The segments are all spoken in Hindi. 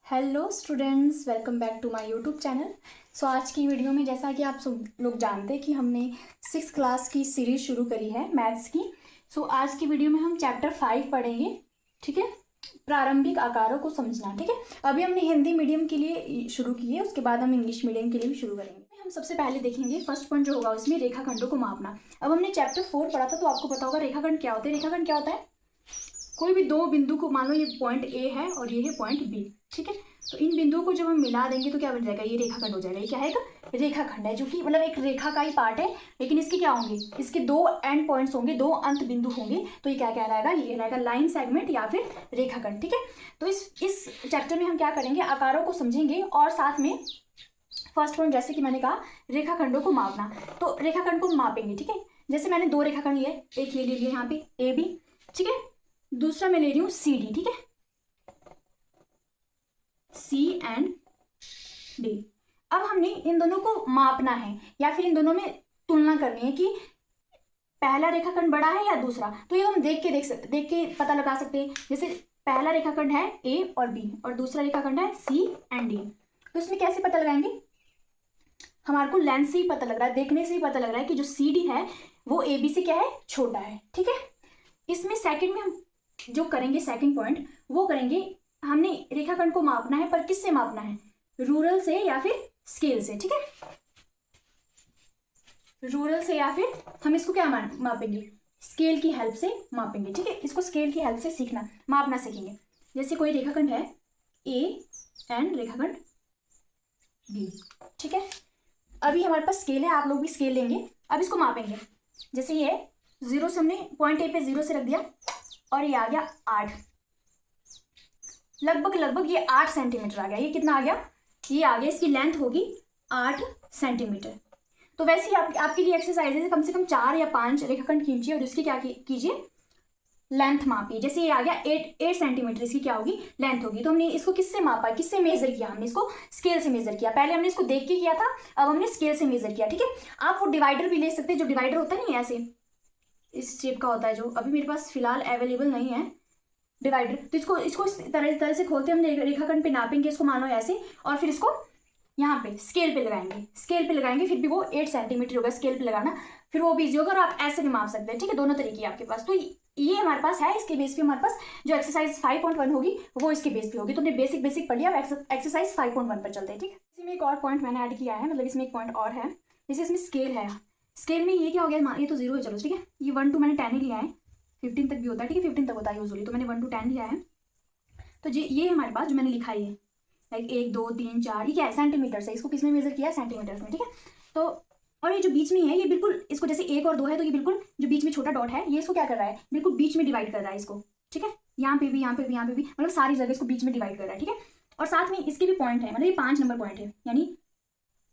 Hello students, welcome back to my YouTube channel. So आज की वीडियो में जैसा कि आप सब लोग जानते हैं कि हमने 6th क्लास की सीरीज शुरू करी है मैथ्स की। सो आज की वीडियो में हम चैप्टर 5 पढ़ेंगे। ठीक है, प्रारंभिक आकारों को समझना। ठीक है, अभी हमने हिंदी मीडियम के लिए शुरू की है, उसके बाद हम इंग्लिश मीडियम के लिए भी शुरू करेंगे। हम सबसे पहले देखेंगे फर्स्ट पॉइंट जो होगा उसमें रेखाखंडों को मापना। अब हमने चैप्टर 4 पढ़ा था तो आपको पता होगा रेखाखंड क्या होता है। रेखाखंड क्या होता है? कोई भी दो बिंदु को, मान लो ये पॉइंट ए है और ये है पॉइंट बी। ठीक है, तो इन बिंदुओं को जब हम मिला देंगे तो क्या बन जाएगा? ये रेखाखंड हो जाएगा। ये क्या है? एक रेखाखंड है, जो कि मतलब एक रेखा का ही पार्ट है, लेकिन इसके क्या होंगे? इसके दो एंड पॉइंट्स होंगे, दो अंत बिंदु होंगे। तो ये क्या कहलाएगा? ये कहलाएगा लाइन सेगमेंट या फिर रेखाखंड। ठीक है, तो इस चैप्टर में हम क्या करेंगे? आकारों को समझेंगे और साथ में फर्स्ट पॉइंट जैसे कि मैंने कहा रेखाखंडों को मापना, तो रेखाखंड को मापेंगे। ठीक है, जैसे मैंने दो रेखाखंड लिए, एक ये ले लिया यहाँ पे ए बी। ठीक है, दूसरा मैं ले रही हूँ सी डी। ठीक है, सी एंड डी। अब हमने इन दोनों को मापना है या फिर इन दोनों में तुलना करनी है कि पहला रेखाखंड बड़ा है या दूसरा। तो ये हम देख के पता लगा सकते हैं। जैसे पहला रेखाखंड है ए और बी और दूसरा रेखाखंड है सी एंड डी। तो इसमें कैसे पता लगाएंगे? हमारे को लेंथ से ही पता लग रहा है, देखने से ही पता लग रहा है कि जो सी डी है वो ए बी से क्या है? छोटा है। ठीक है, इसमें सेकंड में हम जो करेंगे, सेकंड पॉइंट वो करेंगे, हमने रेखाखंड को मापना है, पर किससे मापना है? रूरल से या फिर स्केल से। ठीक है, रूरल से या फिर हम इसको क्या मापेंगे? स्केल की हेल्प से मापेंगे। ठीक है, इसको स्केल की हेल्प से सीखना, मापना सीखेंगे। जैसे कोई रेखाखंड है ए एंड रेखाखंड बी। ठीक है, अभी हमारे पास स्केल है, आप लोग भी स्केल लेंगे। अब इसको मापेंगे। जैसे ये 0 से हमने पॉइंट ए पे 0 से रख दिया और ये आ गया 8, लगभग ये 8 सेंटीमीटर आ गया। ये कितना आ गया? ये आ गया, इसकी लेंथ होगी 8 सेंटीमीटर। तो वैसे ही आपके लिए एक्सरसाइज है, कम से कम 4 या 5 रेखाखंड खींचिए और इसकी क्या कीजिए? लेंथ मापिए। जैसे ये आ गया 8 सेंटीमीटर, इसकी क्या होगी? लेंथ होगी। तो हमने इसको किससे मापा? किससे मेजर किया? हमने इसको स्केल से मेजर किया। पहले हमने इसको देख के किया था, अब हमने स्केल से मेजर किया। ठीक है, आप वो डिवाइडर भी ले सकते हैं, जो डिवाइडर होता है नहीं ऐसे इस शेप का होता है, जो अभी मेरे पास फिलहाल अवेलेबल नहीं है डिवाइडर। तो इसको इस तरह से खोलते हम रेखाखंड पे नापेंगे इसको, मानो ऐसे, और फिर इसको यहाँ पे स्केल पे लगाएंगे। फिर भी वो 8 सेंटीमीटर होगा स्केल पे लगाना, फिर वो भी इजी होगा। और आप ऐसे भी माप सकते हैं। ठीक है, दोनों तरीके आपके पास। तो ये हमारे पास है, इसके बेस पे हमारे पास जो एक्सरसाइज 5.1 होगी वो इसके बेस पे होगी। तो हमने बेसिक पढ़ लिया, अब एक्सरसाइज 5.1 पर चलते हैं। ठीक है, इसमें एक और पॉइंट मैंने ऐड किया है, मतलब इसमें एक पॉइंट और है। जैसे इसमें स्केल है, स्केल में ये क्या हो गया? ये तो 0 है, चलो ठीक है, ये 1 to मैंने 10 ही लिया है, 15 तक भी होता है। ठीक है, 15 तक होता है यूजुअली, तो मैंने 1 to 10 लिया है। तो ये हमारे पास जो मैंने लिखा है, लाइक 1 2 3 4, ये क्या है? सेंटीमीटर से। इसको किस में मेजर किया है? सेंटीमीटर्स में। ठीक है, तो और ये जो बीच में है, ये बिल्कुल इसको, जैसे 1 और 2 है तो ये बिल्कुल जो बीच में छोटा डॉट है, ये इसको क्या कर रहा है? बिल्कुल बीच में डिवाइड कर रहा है इसको। ठीक है, यहाँ पे भी, यहाँ पे भी, यहाँ पे भी, मतलब सारी जगह इसको बीच में डिवाइड कर रहा है। ठीक है, और साथ में इसके भी पॉइंट है, मतलब ये 5 नंबर पॉइंट है, यानी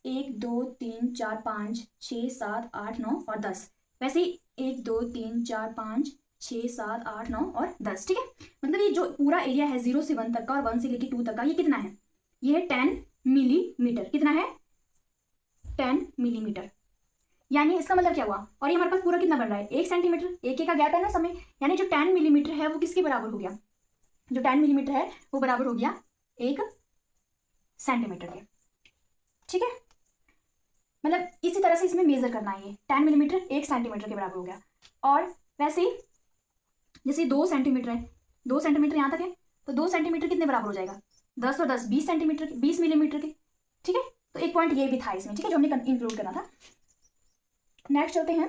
1 2 3 4 5 6 7 8 9 और 10। वैसे ही 1 2 3 4 5 6 7 8 9 और 10। ठीक है, मतलब ये जो पूरा एरिया है 0 से 1 तक का और 1 से लेकर 2 तक का, ये कितना है? ये है 10 मिलीमीटर। कितना है? 10 मिलीमीटर। यानी इसका मतलब क्या हुआ? और ये हमारे पास पूरा कितना बन रहा है? 1 सेंटीमीटर। एक का गैप है ना समय, यानी जो 10 मिलीमीटर है वो किसके बराबर हो गया? जो 10 मिलीमीटर है वो बराबर हो गया 1 सेंटीमीटर के। ठीक है, मतलब इसी तरह से इसमें मेजर करना है। ये 10 मिलीमीटर 1 सेंटीमीटर के बराबर हो गया। और वैसे ही जैसे 2 सेंटीमीटर है, 2 सेंटीमीटर यहाँ तक है, तो 2 सेंटीमीटर कितने बराबर हो जाएगा? 10 और 10 20 सेंटीमीटर, 20 मिलीमीटर के। ठीक है, तो एक पॉइंट ये भी था इसमें। ठीक है, जो हमने इंक्लूड करना था। नेक्स्ट चलते हैं,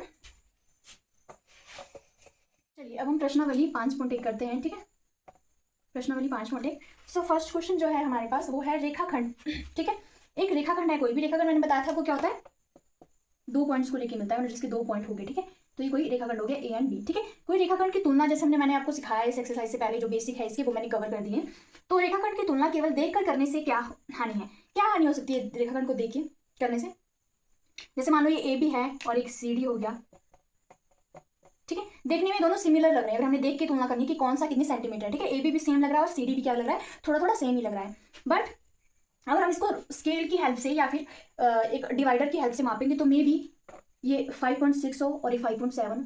चलिए अब हम प्रश्नावली 5.1 करते हैं। ठीक है, प्रश्नावली 5.1। सो फर्स्ट क्वेश्चन जो है हमारे पास वो है रेखाखंड। ठीक है, एक रेखाखंड है, कोई भी रेखाखंड मैंने बताया था वो क्या होता है? 2 पॉइंट्स को लेके मिलता है, मतलब जिसके 2 पॉइंट हो गए। ठीक है, तो ये कोई रेखाखंड हो गया ए एंड बी। ठीक है, कोई रेखाखंड की तुलना, जैसे मैंने आपको सिखाया इस एक्सरसाइज से पहले, जो बेसिक है इसके वो मैंने कवर कर दिए। तो रेखाखंड की तुलना केवल देखकर करने से क्या हानि है? क्या हानि हो सकती है रेखाखंड को देख के करने से? जैसे मान लो ये ए बी है और एक सी डी हो गया। ठीक है, देखने में दोनों सिमिलर लग रहे हैं, अगर हमने देख के तुलना करनी कि कौन सा कितनी सेंटीमीटर है। ठीक है, ए बी भी सेम लग रहा है और सी डी भी क्या लग रहा है? थोड़ा थोड़ा सेम ही लग रहा है। बट अगर हम इसको स्केल की हेल्प से या फिर एक डिवाइडर की हेल्प से मापेंगे तो मे बी ये 5.6 हो और ये 5.7,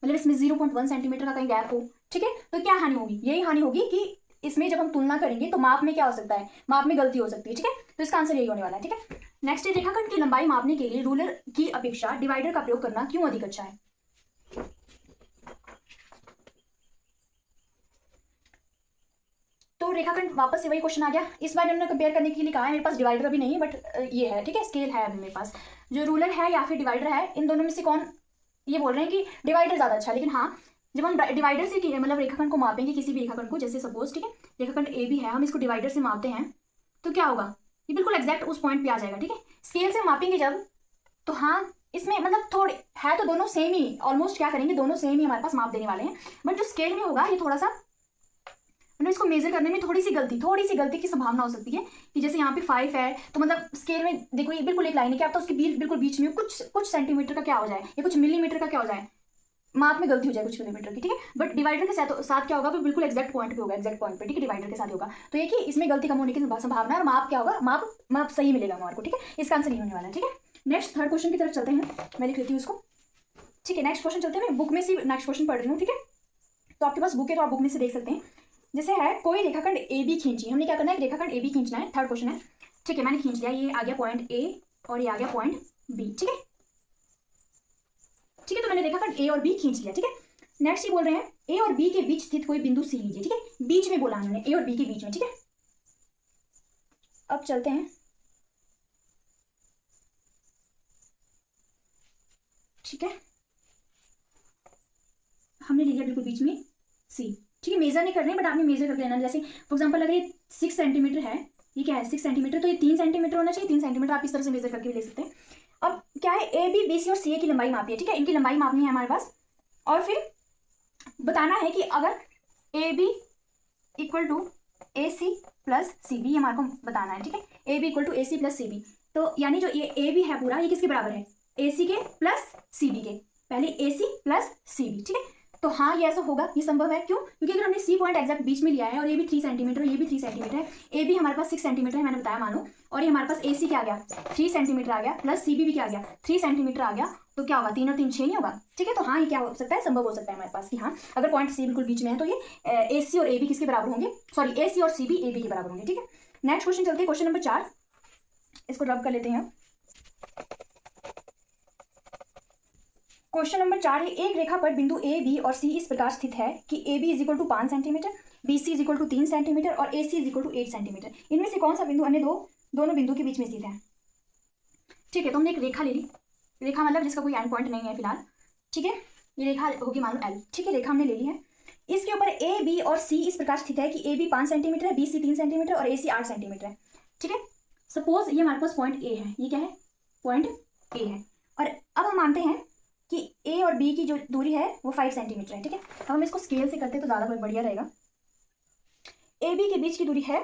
मतलब इसमें 0.1 सेंटीमीटर का कहीं गैप हो। ठीक है, तो क्या हानि होगी? यही हानि होगी कि इसमें जब हम तुलना करेंगे तो माप में क्या हो सकता है, माप में गलती हो सकती है, ठीक है। तो इसका आंसर यही होने वाला है, ठीक है। नेक्स्ट है, रेखाखंड की लंबाई मापने के लिए रूलर की अपेक्षा डिवाइडर का प्रयोग करना क्यों अधिक अच्छा है। तो रेखाखंड वापस से वही क्वेश्चन आ गया। इस बार उन्होंने कंपेयर करने के लिए कहा है, मेरे पास डिवाइडर अभी नहीं है बट ये है, ठीक है, स्केल है अभी मेरे पास। जो रूलर है या फिर डिवाइडर है, इन दोनों में से कौन, ये बोल रहे हैं कि डिवाइडर ज़्यादा अच्छा है। लेकिन हाँ, जब हम डिवाइडर से मतलब रेखाखंड को मापेंगे, किसी भी रेखाखंड को, जैसे सपोज, ठीक है, रेखाखंड ए भी है, हम इसको डिवाइडर से मापते हैं तो क्या होगा, ये बिल्कुल एग्जैक्ट उस पॉइंट पे आ जाएगा, ठीक है। स्केल से मापेंगे जब, तो हाँ इसमें मतलब थोड़े है तो दोनों सेम ही, ऑलमोस्ट क्या करेंगे, दोनों सेम ही हमारे पास माप देने वाले हैं। बट जो स्केल में होगा ये थोड़ा सा मतलब इसको मेजर करने में थोड़ी सी गलती की संभावना हो सकती है कि जैसे यहाँ पे 5 है तो मतलब स्केल में देखो ये बिल्कुल एक लाइन है, क्या तो उसके बिल्कुल बीच में कुछ सेंटीमीटर का क्या हो जाए या कुछ मिलीमीटर का क्या हो जाए, माप में गलती हो जाए कुछ मिलीमीटर की, ठीक है। बट डिवाइडर के साथ क्या होगा, बिल्कुल एक्जैक्ट पॉइंट पे होगा, एक्जैक्ट पॉइंट पे, ठीक है, डिवाइडर के साथ होगा। तो ये कि इसमें गलती कम होने की संभावना है और माप क्या होगा, माप सही मिलेगा हमारे को, ठीक है। इसका आंसर नहीं होने वाला है, ठीक है। नेक्स्ट थर्ड क्वेश्चन की तरफ चलते हैं, मैं लिख लेती हूँ उसको, ठीक है। नेक्स्ट क्वेश्चन चलते हैं, मैं बुक में से नेक्स्ट क्वेश्चन पढ़ रही हूँ, ठीक है। तो आपके पास बुक है तो आप बुक में से देख सकते हैं। जैसे है, कोई रेखाखंड ए बी खींचिए, हमने क्या करना है, रेखाखंड ए बी खींचना है, थर्ड क्वेश्चन है, ठीक है। मैंने खींच लिया, ये आ गया पॉइंट ए और ये आ गया पॉइंट बी, ठीक है, ठीक है। तो मैंने रेखाखंड ए और बी खींच लिया, ठीक है। नेक्स्ट ये बोल रहे हैं, ए और बी के बीच स्थित कोई बिंदु सी लीजिए, ठीक है, बीच में बोला उन्होंने, ए और बी के बीच में, ठीक है। अब चलते हैं, ठीक है, हमने ले लिया बिल्कुल बीच में सी, ठीक है। मेजर नहीं करने बट आपने मेजर करके लेना, जैसे फॉर एग्जांपल अगर ये 6 सेंटीमीटर है, ये क्या है 6 सेंटीमीटर, तो ये 3 सेंटीमीटर होना चाहिए, 3 सेंटीमीटर आप इस तरह से मेजर करके भी ले सकते हैं। अब क्या है, ए बी, बी सी और सी ए की लंबाई मापी है, ठीक है, इनकी लंबाई मापनी है हमारे पास, और फिर बताना है कि अगर a B equal to a c plus c b, हमारे को बताना है, ठीक है, A B equal to a c plus c b. तो यानी जो ये ए बी है पूरा, ये किसके बराबर है, ए सी के प्लस सी बी के, पहले ए सी प्लस सी बी, ठीक है। तो हाँ ये ऐसा होगा, ये संभव है, क्यों, क्योंकि अगर हमने सी पॉइंट एक्जैक्ट बीच में लिया है और ये भी 3 सेंटीमीटर, ये भी 3 सेंटीमीटर है, ए भी हमारे पास 6 सेंटीमीटर है, मैंने बताया मानो, और ये हमारे पास ए सी क्या आ गया 3 सेंटीमीटर आ गया, प्लस सी बी भी क्या आ गया 3 सेंटीमीटर आ गया, तो क्या होगा 3 और 3 6 नहीं होगा, ठीक है। तो हाँ ये क्या हो सकता है, संभव हो सकता है हमारे पास कि हाँ अगर पॉइंट सी बिल्कुल बीच में है तो ये ए सी और ए बी किसके बराबर होंगे, सॉरी ए सी और सी बी ए बी के बराबर होंगे, ठीक है। नेक्स्ट क्वेश्चन चलते हैं, क्वेश्चन नंबर 4, इसको रब कर लेते हैं। क्वेश्चन नंबर 4 है, एक रेखा पर बिंदु ए बी और सी इस प्रकार स्थित है कि A B is equal to 5 centimetre, b C is equal to 3 centimetre और a c is equal to 8 centimetre. इनमें से कौन सा बिंदु अन्य दोनों बिंदु के बीच में स्थित है, ठीक है। तो हमने एक रेखा ले ली, रेखा मतलब जिसका कोई एंड पॉइंट नहीं है फिलहाल, ठीक है, ये रेखा होगी मान लो एल, ठीक है, रेखा हमने ले ली है। इसके ऊपर ए बी और सी इस प्रकार स्थित है कि ए बी 5 सेंटीमीटर है, बी सी 3 सेंटीमीटर और ए सी 8 सेंटीमीटर है, ठीक है। सपोज ये हमारे पास पॉइंट ए है, ये क्या है पॉइंट ए है, और अब हम मानते हैं कि ए और बी की जो दूरी है वो 5 सेंटीमीटर है, ठीक है। अब हम इसको स्केल से करते तो ज़्यादा बढ़िया रहेगा। ए बी के बीच की दूरी है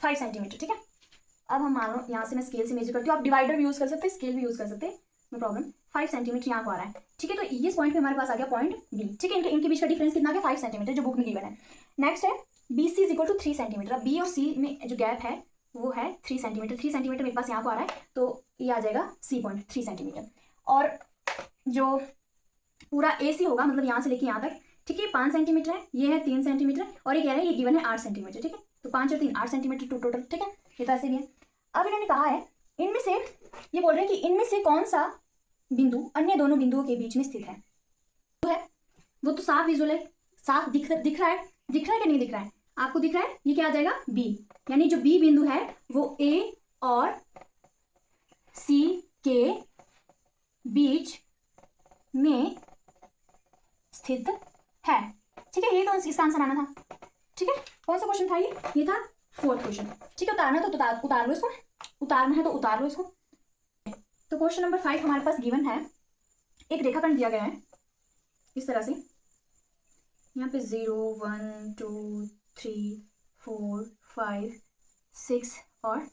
5 सेंटीमीटर, ठीक है। अब हम मानो यहाँ से मैं स्केल से मेजर करती हूँ, आप डिवाइडर भी यूज़ कर सकते हैं, स्केल भी यूज़ कर सकते हैं, नो प्रॉब्लम। 5 सेंटीमीटर यहाँ को आ रहा है, ठीक है। तो इस पॉइंट पे हमारे पास आ गया पॉइंट बी, ठीक है, इनके बीच का डिफरेंस कितना आ गया 5 सेंटीमीटर, जो बुक में गिवन है। नेक्स्ट है B C is equal to 3 centimetre, B और सी में जो गैप है वो है 3 सेंटीमीटर, 3 सेंटीमीटर मेरे पास यहाँ को आ रहा है, तो ये आ जाएगा सी पॉइंट 3 सेंटीमीटर। और जो पूरा ए सी होगा मतलब यहाँ से लेके यहाँ तक, ठीक है, 5 सेंटीमीटर है, ये है 3 सेंटीमीटर और ये कह रहे हैं ये गिवन है 8 सेंटीमीटर, ठीक है। तो 5 और 3 8 सेंटीमीटर टोटल, ठीक है, ये तो ऐसे भी है। अब इन्होंने कहा है इनमें से, ये बोल रहे हैं कि इनमें से कौन सा बिंदु अन्य दोनों बिंदुओं के बीच में स्थित है, वो तो साफ विजुअल है, साफ दिख रहा है कि नहीं दिख रहा है, आपको दिख रहा है, ये क्या आ जाएगा बी, यानी जो बी बिंदु है वो ए और सी के बीच में स्थित है, ठीक है। ये तो इसका आंसर आना था, ठीक है। कौन सा क्वेश्चन था ये था 4th क्वेश्चन, ठीक है। उतारना तो उतार लो इसको, उतारना है तो उतार लो इसको। तो क्वेश्चन नंबर 5 हमारे पास गिवन है, एक रेखाखंड दिया गया है इस तरह से, यहाँ पे 0 1 2 3 4 5 6 और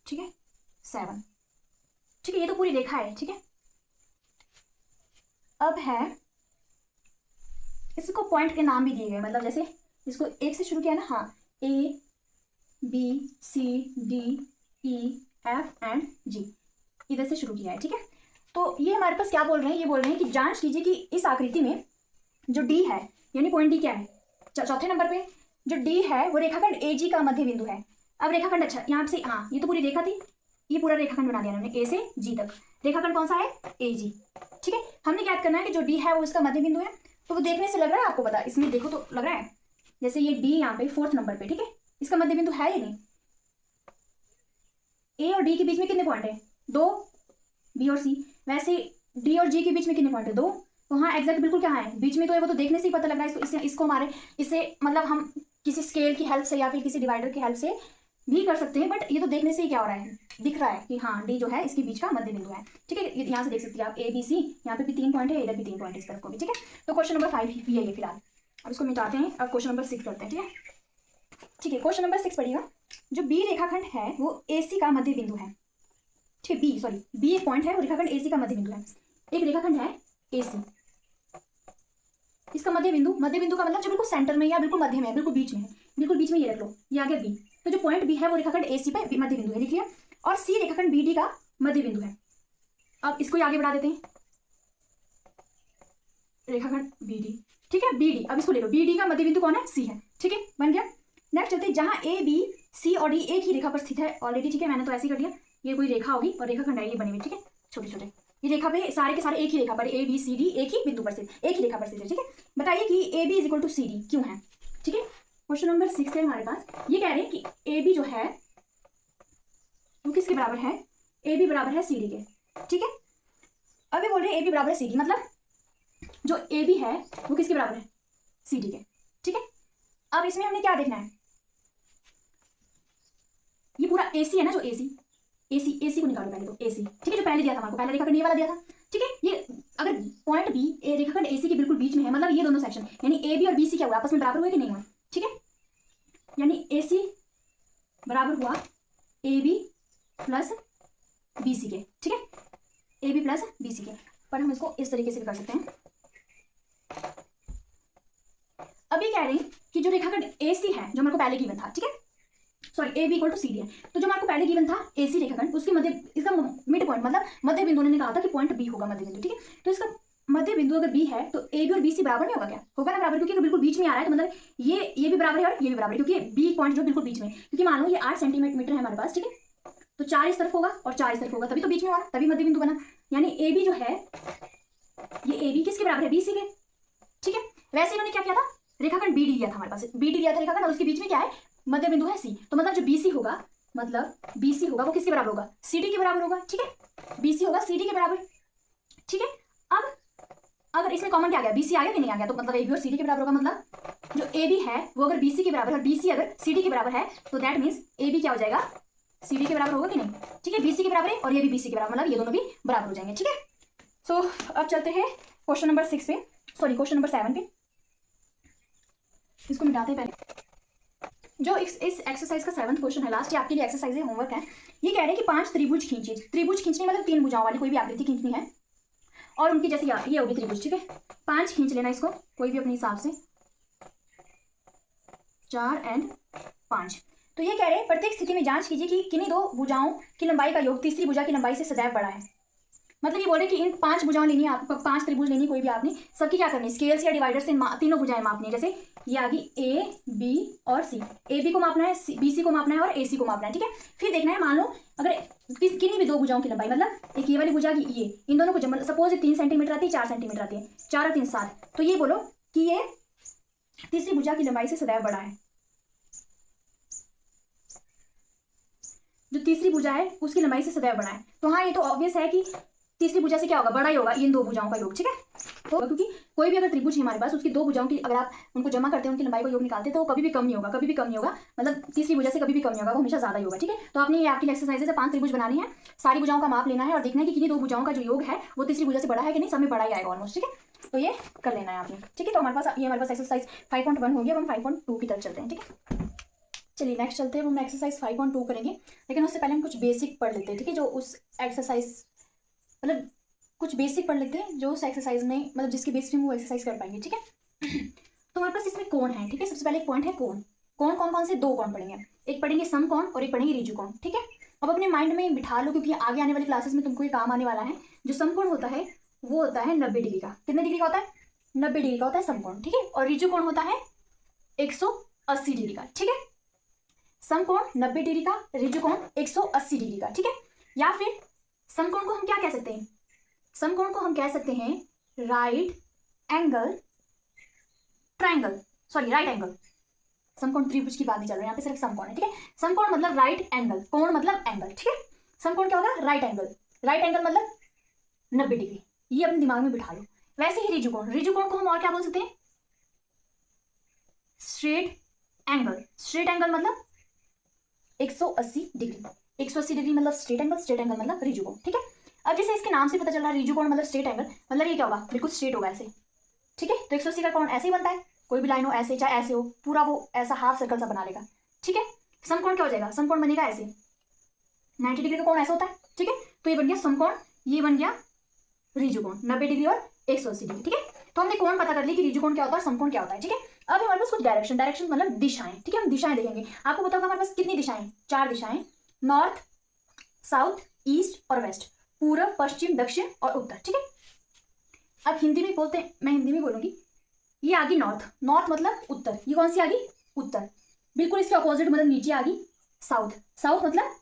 ठीक है 7, ठीक है, ये तो पूरी रेखा है, ठीक है। अब है इसको पॉइंट के नाम भी दिए गए, मतलब जैसे इसको एक से शुरू किया ना, हाँ A B C D E F and G, इधर से शुरू किया है, ठीक है। तो ये हमारे पास क्या बोल रहे हैं, ये बोल रहे हैं कि जांच कीजिए कि इस आकृति में जो डी है, यानी पॉइंट डी क्या है, चौथे नंबर पे जो डी है वो रेखाखंड ए जी का मध्य बिंदु है। अब रेखाखंड, अच्छा यहाँ से, हाँ ये तो पूरी रेखा थी, ये पूरा रेखाखंड बना दिया उन्होंने ए से जी तक। रेखाखंड कौन सा है? ए जी। ठीक है, हमने याद करना है कि जो डी है वो इसका मध्य बिंदु है। तो वो देखने से लग रहा है आपको, पता इसमें देखो तो लग रहा है जैसे ये डी यहाँ पे 4th नंबर पे, ठीक है, इसका मध्य बिंदु है या नहीं? ए और डी के बीच में कितने पॉइंट है? 2, बी और सी। वैसे डी और जी के बीच में कितने पॉइंट है? 2। तो हाँ एग्जैक्ट बिल्कुल क्या है, बीच में तो है, वो तो देखने से ही पता लग रहा है। इसको हमारे इसे मतलब हम किसी स्केल की हेल्प से या फिर किसी डिवाइडर की हेल्प से भी कर सकते हैं, बट ये तो देखने से ही क्या हो रहा है, दिख रहा है कि हाँ डी जो है इसके बीच का मध्य बिंदु है। ठीक है, यहाँ से देख सकते हैं आप ए बी सी, यहाँ पे भी 3 पॉइंट है, इधर भी 3 पॉइंट है, इस तरफ को भी। ठीक है, तो क्वेश्चन नंबर 5 भी है ये फिलहाल। अब इसको मिटाते हैं, अब क्वेश्चन नंबर 6 करते हैं। ठीक है, ठीक है, क्वेश्चन नंबर 6 पढ़िएगा। जो बी रेखाखंड है वो ए सी का मध्य बिंदु है। ठीक, बी एक पॉइंट है और रेखाखंड ए सी का मध्य बिंदु है। एक रेखाखंड है ए सी, इसका मध्य बिंदु का मतलब जो बिल्कुल सेंटर में या बिल्कुल मध्य में है, बिल्कुल बीच में है, बिल्कुल बीच में ये रख लो, ये आ गया बी। तो जो पॉइंट बी है वो रेखाखंड ए सी पे मध्य बिंदु है, लिख लिया। और सी रेखाखंड बी डी का मध्य बिंदु है। अब इसको आगे बढ़ा देते हैं, रेखाखंड बी डी। ठीक है, बी डी, अब इसको ले लो, बी डी का मध्य बिंदु कौन है? सी है। ठीक है, बन गया। नेक्स्ट चलते हैं, जहां ए बी सी और डी एक ही रेखा पर स्थित है ऑलरेडी। ठीक है, मैंने तो ऐसे ही कर दिया, ये कोई रेखा होगी और रेखाखंड है ये बनी हुई। ठीक है, छोटे छोटे ये रेखा पे सारे के सारे एक ही रेखा पर, ए बी सी डी एक ही बिंदु पर स्थित, एक ही रेखा पर स्थित है। ठीक है, बताइए कि A B is equal to C D क्यों है? ठीक है, क्वेश्चन नंबर 6 है हमारे पास। ये कह रहे हैं कि ए बी जो है वो किसके बराबर है? ए बी बराबर है सी डी के। ठीक है, अब ये बोल रहे हैं ए बी बराबर है सी डी, मतलब जो ए बी है वो किसके बराबर है? सी डी के। ठीक है, अब इसमें हमने क्या देखना है, ये पूरा ए सी है ना, जो ए सी को निकालो पहले, तो ए सी। ठीक है, जो पहले दिया था हमारे को, पहला रेखाखंड ये वाला दिया था। ठीक है, ये अगर पॉइंट बी ए रेखाखंड ए सी के बिल्कुल बीच में है, मतलब ये दोनों सेक्शन यानी ए बी और बी सी क्या हुआ, आपस में बराबर हुए कि नहीं हुए? ठीक है, यानी ए सी बराबर हुआ A B plus B C के। ठीक है, ए बी प्लस बी सी के, पर हम इसको इस तरीके से भी कर सकते हैं। अब ये कह रहे हैं कि जो रेखाखंड ए सी है, जो हमारे को पहले गिवन था, ठीक है, sorry A B equal to C D है, तो जो हमारे को पहले गिवन था ए सी रेखाखंड, उसके मध्य, इसका मिड पॉइंट मतलब मध्य बिंदु, उन्होंने कहा था कि पॉइंट बी होगा मध्य बिंदु। ठीक है, तो इसका मध्य बिंदु अगर बी है तो ए बी और बी सी बराबर नहीं होगा क्या? होगा ना बराबर, क्योंकि अगर बिल्कुल बीच में आ रहा है तो मतलब ये भी बराबर है और ये भी बराबर है, क्योंकि बी पॉइंट जो बिल्कुल बीच में, क्योंकि मान लो ये 8 सेंटीमीटर है हमारे पास। ठीक है, तो 4 इस तरफ होगा और 4 इस तरफ होगा, तभी तो बीच में हुआ, तभी मध्य बिंदु बना। यानी ए बी जो है, ये ए बी किसके बराबर है? बी सी के। ठीक है, वैसे इन्होंने क्या किया था, रेखाखंड बी डी लिया था हमारे पास, बी डी लिया था रेखाखंड, और उसके बीच में क्या है? मध्य बिंदु है सी। तो मतलब जो बी सी होगा, मतलब बी सी होगा वो किसके बराबर होगा? सी डी के बराबर होगा। ठीक है, बी सी होगा सी डी के बराबर। ठीक है, अब अगर इसमें कॉमन क्या आ गया, बी सी आ गया कि नहीं आ गया, तो मतलब ए बी और सी डी के बराबर होगा। मतलब जो ए बी है वो अगर बी सी के बराबर है और बी सी अगर सी डी के बराबर है, तो दैट मीन्स ए बी क्या हो जाएगा? सी डी के बराबर होगा कि नहीं? ठीक है, बी सी के बराबर है और ये भी बी सी के बराबर, मतलब ये दोनों भी बराबर हो जाएंगे। ठीक है, सो अब चलते हैं क्वेश्चन नंबर 6 पे, सॉरी क्वेश्चन नंबर 7 पे। इसको मिटाते हैं पहले। जो इस एक्सरसाइज का 7th क्वेश्चन है, लास्ट, ये आपके लिए एक्सरसाइज है, होमवर्क है। ये कह रहे हैं कि 5 त्रिभुज खींचिए। त्रिभुज खींचने मतलब 3 भुजाओं वाली कोई भी आकृति खींचनी है, और उनकी जैसे ये होगी त्रिभुज। ठीक है, 5 खींच लेना इसको कोई भी अपने हिसाब से, 4 एंड 5। तो ये कह रहे हैं प्रत्येक स्थिति में जांच कीजिए कि किन्हीं 2 भुजाओं की लंबाई का योग तीसरी भुजा की लंबाई से सदैव बड़ा है। मतलब ये बोले कि इन 5 भुजाएं लेनी है आपको, 5 त्रिभुज लेनी कोई भी आपने, सबकी क्या करनी है, स्केल से या डिवाइडर से तीनों भुजाएं मापनी है। जैसे ये आ गई ए बी और सी, ए बी को मापना है, बी सी को मापना है और ए सी को मापना है। ठीक है, फिर देखना है, मान लो अगर किन्हीं भी 2 भुजाओं की लंबाई, मतलब एक ये वाली भुजा की ये, इन दोनों को जब सपोज 3 सेंटीमीटर आती है, 4 सेंटीमीटर आती है, 4 और 3 7, तो ये बोलो कि ये तीसरी भुजा की लंबाई से सदैव बड़ा है। जो तीसरी भुजा है उसकी लंबाई से सदैव बड़ा है, तो हाँ ये तो ऑब्वियस है कि तीसरी भुजा से क्या होगा, बड़ा ही होगा इन 2 भुजाओं का योग। ठीक है, तो क्योंकि कोई भी अगर त्रिभुज है हमारे पास, उसकी 2 भुजाओं की अगर आप उनको जमा करते हैं, उनकी लंबाई को योग निकालते हैं, तो कभी भी कम नहीं होगा, कभी भी कम नहीं होगा, मतलब तीसरी भुजा से कभी भी कम नहीं होगा, वो हमेशा ज्यादा ही होगा। ठीक है, तो आपने ये आपकी एक्सरसाइज से 5 त्रिभुज बनानी है, सारी भुजाओं का माप लेना है और देखना है कि किन्हीं 2 भुजाओं का जो योग है वो तीसरी भुजा से बड़ा है कि नहीं, सब में बड़ा ही आएगा ऑलमोस्ट। ठीक है, तो ये कर लेना है आपने। ठीक है, तो हमारे पास एक्सरसाइज 5.1 हो गया, हम 5.2 की तरफ चलते हैं। ठीक है, चलिए नेक्स्ट चलते हैं, हम एक्सरसाइज 5.2 करेंगे, लेकिन उससे पहले हम कुछ बेसिक पढ़ लेते हैं। ठीक है, जो उस एक्सरसाइज मतलब कुछ बेसिक पढ़ लेते हैं जो उस एक्सरसाइज में, मतलब जिसके बेस पे हम वो एक्सरसाइज कर पाएंगे। ठीक है, तो हमारे पास इसमें कोण है। ठीक है, सबसे पहले एक पॉइंट है कोण। कोण कौन से 2 कोण पढ़ेंगे, एक पढ़ेंगे समकोण और एक पढ़ेंगे ऋजु कोण। ठीक है, अब अपने माइंड में बिठा लो, क्योंकि आगे आने वाली क्लासेस में तुमको ये काम आने वाला है। जो समकोण होता है वो होता है 90 डिग्री का। कितने डिग्री का होता है? 90 डिग्री का होता है समकोण। ठीक है, और ऋजु कोण होता है 180 डिग्री का, ठीक है। समकोण 90 डिग्री का, ऋजु कोण 180 डिग्री का, ठीक है। या फिर समकोण को हम क्या कह सकते हैं, समकोण को हम कह सकते हैं right angle triangle, sorry right angle. समकोण त्रिभुज की बात नहीं चल रही है यहाँ पे, सिर्फ समकोण है, ठीक है। समकोण मतलब राइट एंगल, कोण मतलब एंगल, ठीक है। समकोण क्या होगा, राइट एंगल, राइट एंगल मतलब 90 डिग्री, ये अपने दिमाग में बिठा लो। वैसे ही ऋजु कोण, ऋजु कोण को हम और क्या बोल सकते हैं, स्ट्रेट एंगल, स्ट्रेट एंगल मतलब 180 डिग्री, 180 डिग्री मतलब स्ट्रेट एंगल, स्ट्रेट एंगल मतलब ऋजु कोण, ठीक है। अब जैसे इसके नाम से पता चल रहा है ऋजु कोण मतलब स्ट्रेट एंगल, मतलब ये क्या होगा, बिल्कुल स्ट्रेट होगा ऐसे, ठीक है। तो 180 का कोण ऐसे ही बनता है, कोई भी लाइन हो ऐसे, चाहे ऐसे हो, पूरा वो ऐसा हाफ सर्कल सा बना लेगा, ठीक है। समकोण क्या हो जाएगा, समकोण बनेगा ऐसे, 90 डिग्री का कोण ऐसा होता है, ठीक है। तो ये बन गया समकोण, ये बन गया ऋजु कोण, 90 डिग्री और 180 डिग्री, ठीक है। तो हमने कोण पता कर ली कि ऋजु कोण क्या होता है, समकोण क्या होता है, ठीक है। अब हमारे पास कुछ डायरेक्शन, डायरेक्शन मतलब दिशाएं, ठीक है। हम दिशाएं देखेंगे, आपको पता होगा हमारे पास कितनी दिशाएं, 4 दिशाएं, नॉर्थ, साउथ, ईस्ट और वेस्ट, पूर्व, पश्चिम, दक्षिण और उत्तर, ठीक है। अब हिंदी में बोलते हैं, मैं हिंदी में बोलूंगी, ये आ गई नॉर्थ, नॉर्थ मतलब उत्तर, ये कौन सी आ गई, उत्तर। बिल्कुल इसके अपोजिट मतलब नीचे आ गई साउथ, साउथ मतलब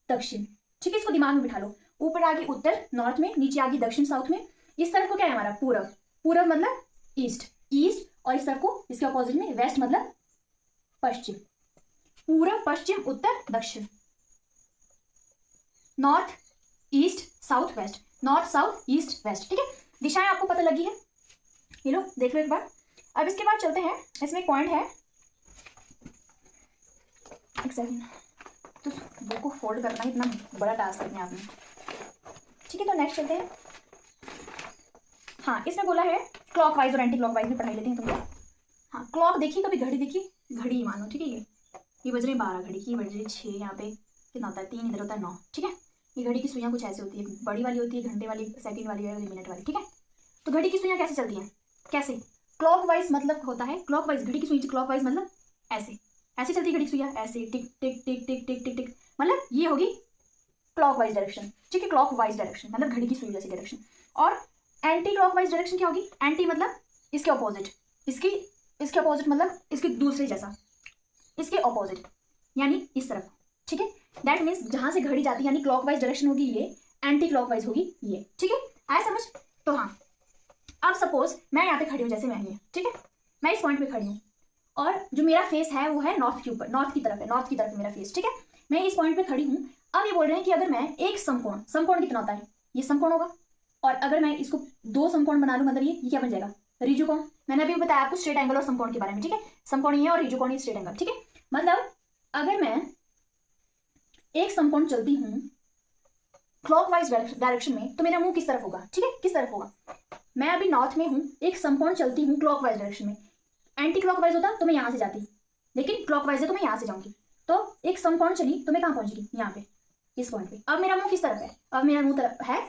दक्षिण, ठीक है। इसको दिमाग में बिठा लो, ऊपर आ गई उत्तर नॉर्थ में, नीचे आ गई दक्षिण साउथ में, इस तरफ को क्या है हमारा पूर्व, पूर्व मतलब ईस्ट, ईस्ट, और इस तरफ को इसके अपोजिट में वेस्ट मतलब पश्चिम, पूर्व, पश्चिम, उत्तर, दक्षिण, north, east, south, west, north, south, east, west, ठीक है। दिशाएं आपको पता लगी है, ये लो देख लो एक बार। अब इसके बाद चलते हैं, इसमें एक पॉइंट है, एक सेकंड, तो बुक को फोल्ड करना इतना बड़ा टास्क है अपने आप में, ठीक है। तो नेक्स्ट चलते हैं, हाँ इसमें बोला है क्लॉक वाइज और एंटी क्लॉक वाइज में पढ़ाई लेते हैं तुमको। हाँ क्लॉक देखिए, कभी घड़ी देखिए, घड़ी ही मानो, ठीक है। ये बज रही 12 घड़ी की, बज रही 6, यहाँ पे कितना होता है 3, इधर होता है 9, ठीक है। ये घड़ी की सुइयाँ कुछ ऐसे होती है, बड़ी वाली होती है, घंटे वाली, सेकंड वाली है, मिनट वाली, ठीक है। तो घड़ी की सुइयाँ कैसे चलती हैं, कैसे, क्लॉक वाइज मतलब होता है, क्लॉक वाइज घड़ी की सुई क्लॉक वाइज मतलब ऐसे, ऐसे चलती है घड़ी की सुइयाँ, ऐसे टिक टिक टिक टिक टिक टिक टिक, मतलब ये होगी क्लॉक वाइज डायरेक्शन, ठीक है। क्लॉक वाइज डायरेक्शन मतलब घड़ी की सुई जैसी डायरेक्शन। और एंटी क्लॉक वाइज डायरेक्शन क्या होगी, एंटी मतलब इसके अपोजिट, इसके अपोजिट मतलब इसके दूसरे जैसा, इसके अपोजिट यानी इस तरफ, ठीक है। दैट मीन्स जहां से घड़ी जाती है यानी क्लॉक वाइज डायरेक्शन होगी ये, एंटी क्लॉक वाइज होगी ये, ठीक है। आया समझ। तो हाँ अब सपोज मैं यहाँ पे खड़ी हूँ, जैसे मैं ही, ठीक है, मैं इस पॉइंट पे खड़ी हूँ और जो मेरा फेस है वो है नॉर्थ के ऊपर, नॉर्थ की तरफ है, नॉर्थ की तरफ मेरा फेस, ठीक है। मैं इस पॉइंट पे खड़ी हूँ। अब ये बोल रहे हैं कि अगर मैं एक समकोण, समकोण कितना होता है, ये समकोण होगा, और अगर मैं इसको 2 समकोण बना लूँ, मतलब ये क्या बन जाएगा, ऋजु कोण। मैंने अभी बताया आपको स्ट्रेट एंगल और समकोण के बारे में, ठीक है। समकोण ये है और ऋजु कोण ये स्ट्रेट एंगल, ठीक है। मतलब अगर मैं एक समकोण चलती हूँ क्लॉकवाइज डायरेक्शन में, तो मेरा मुंह किस तरफ होगा, ठीक है, किस तरफ होगा। मैं अभी नॉर्थ में हूँ, एक समकोण चलती हूँ क्लॉकवाइज डायरेक्शन में, एंटी क्लॉकवाइज होता तो मैं यहाँ से जाती, लेकिन क्लॉकवाइज है तो मैं यहाँ से जाऊंगी, तो एक समकोण चली तो मैं कहाँ पहुंचेगी, यहाँ पे, इस पॉइंट पे। अब मेरा मुंह किस तरफ है, अब मेरा मुंह तरफ है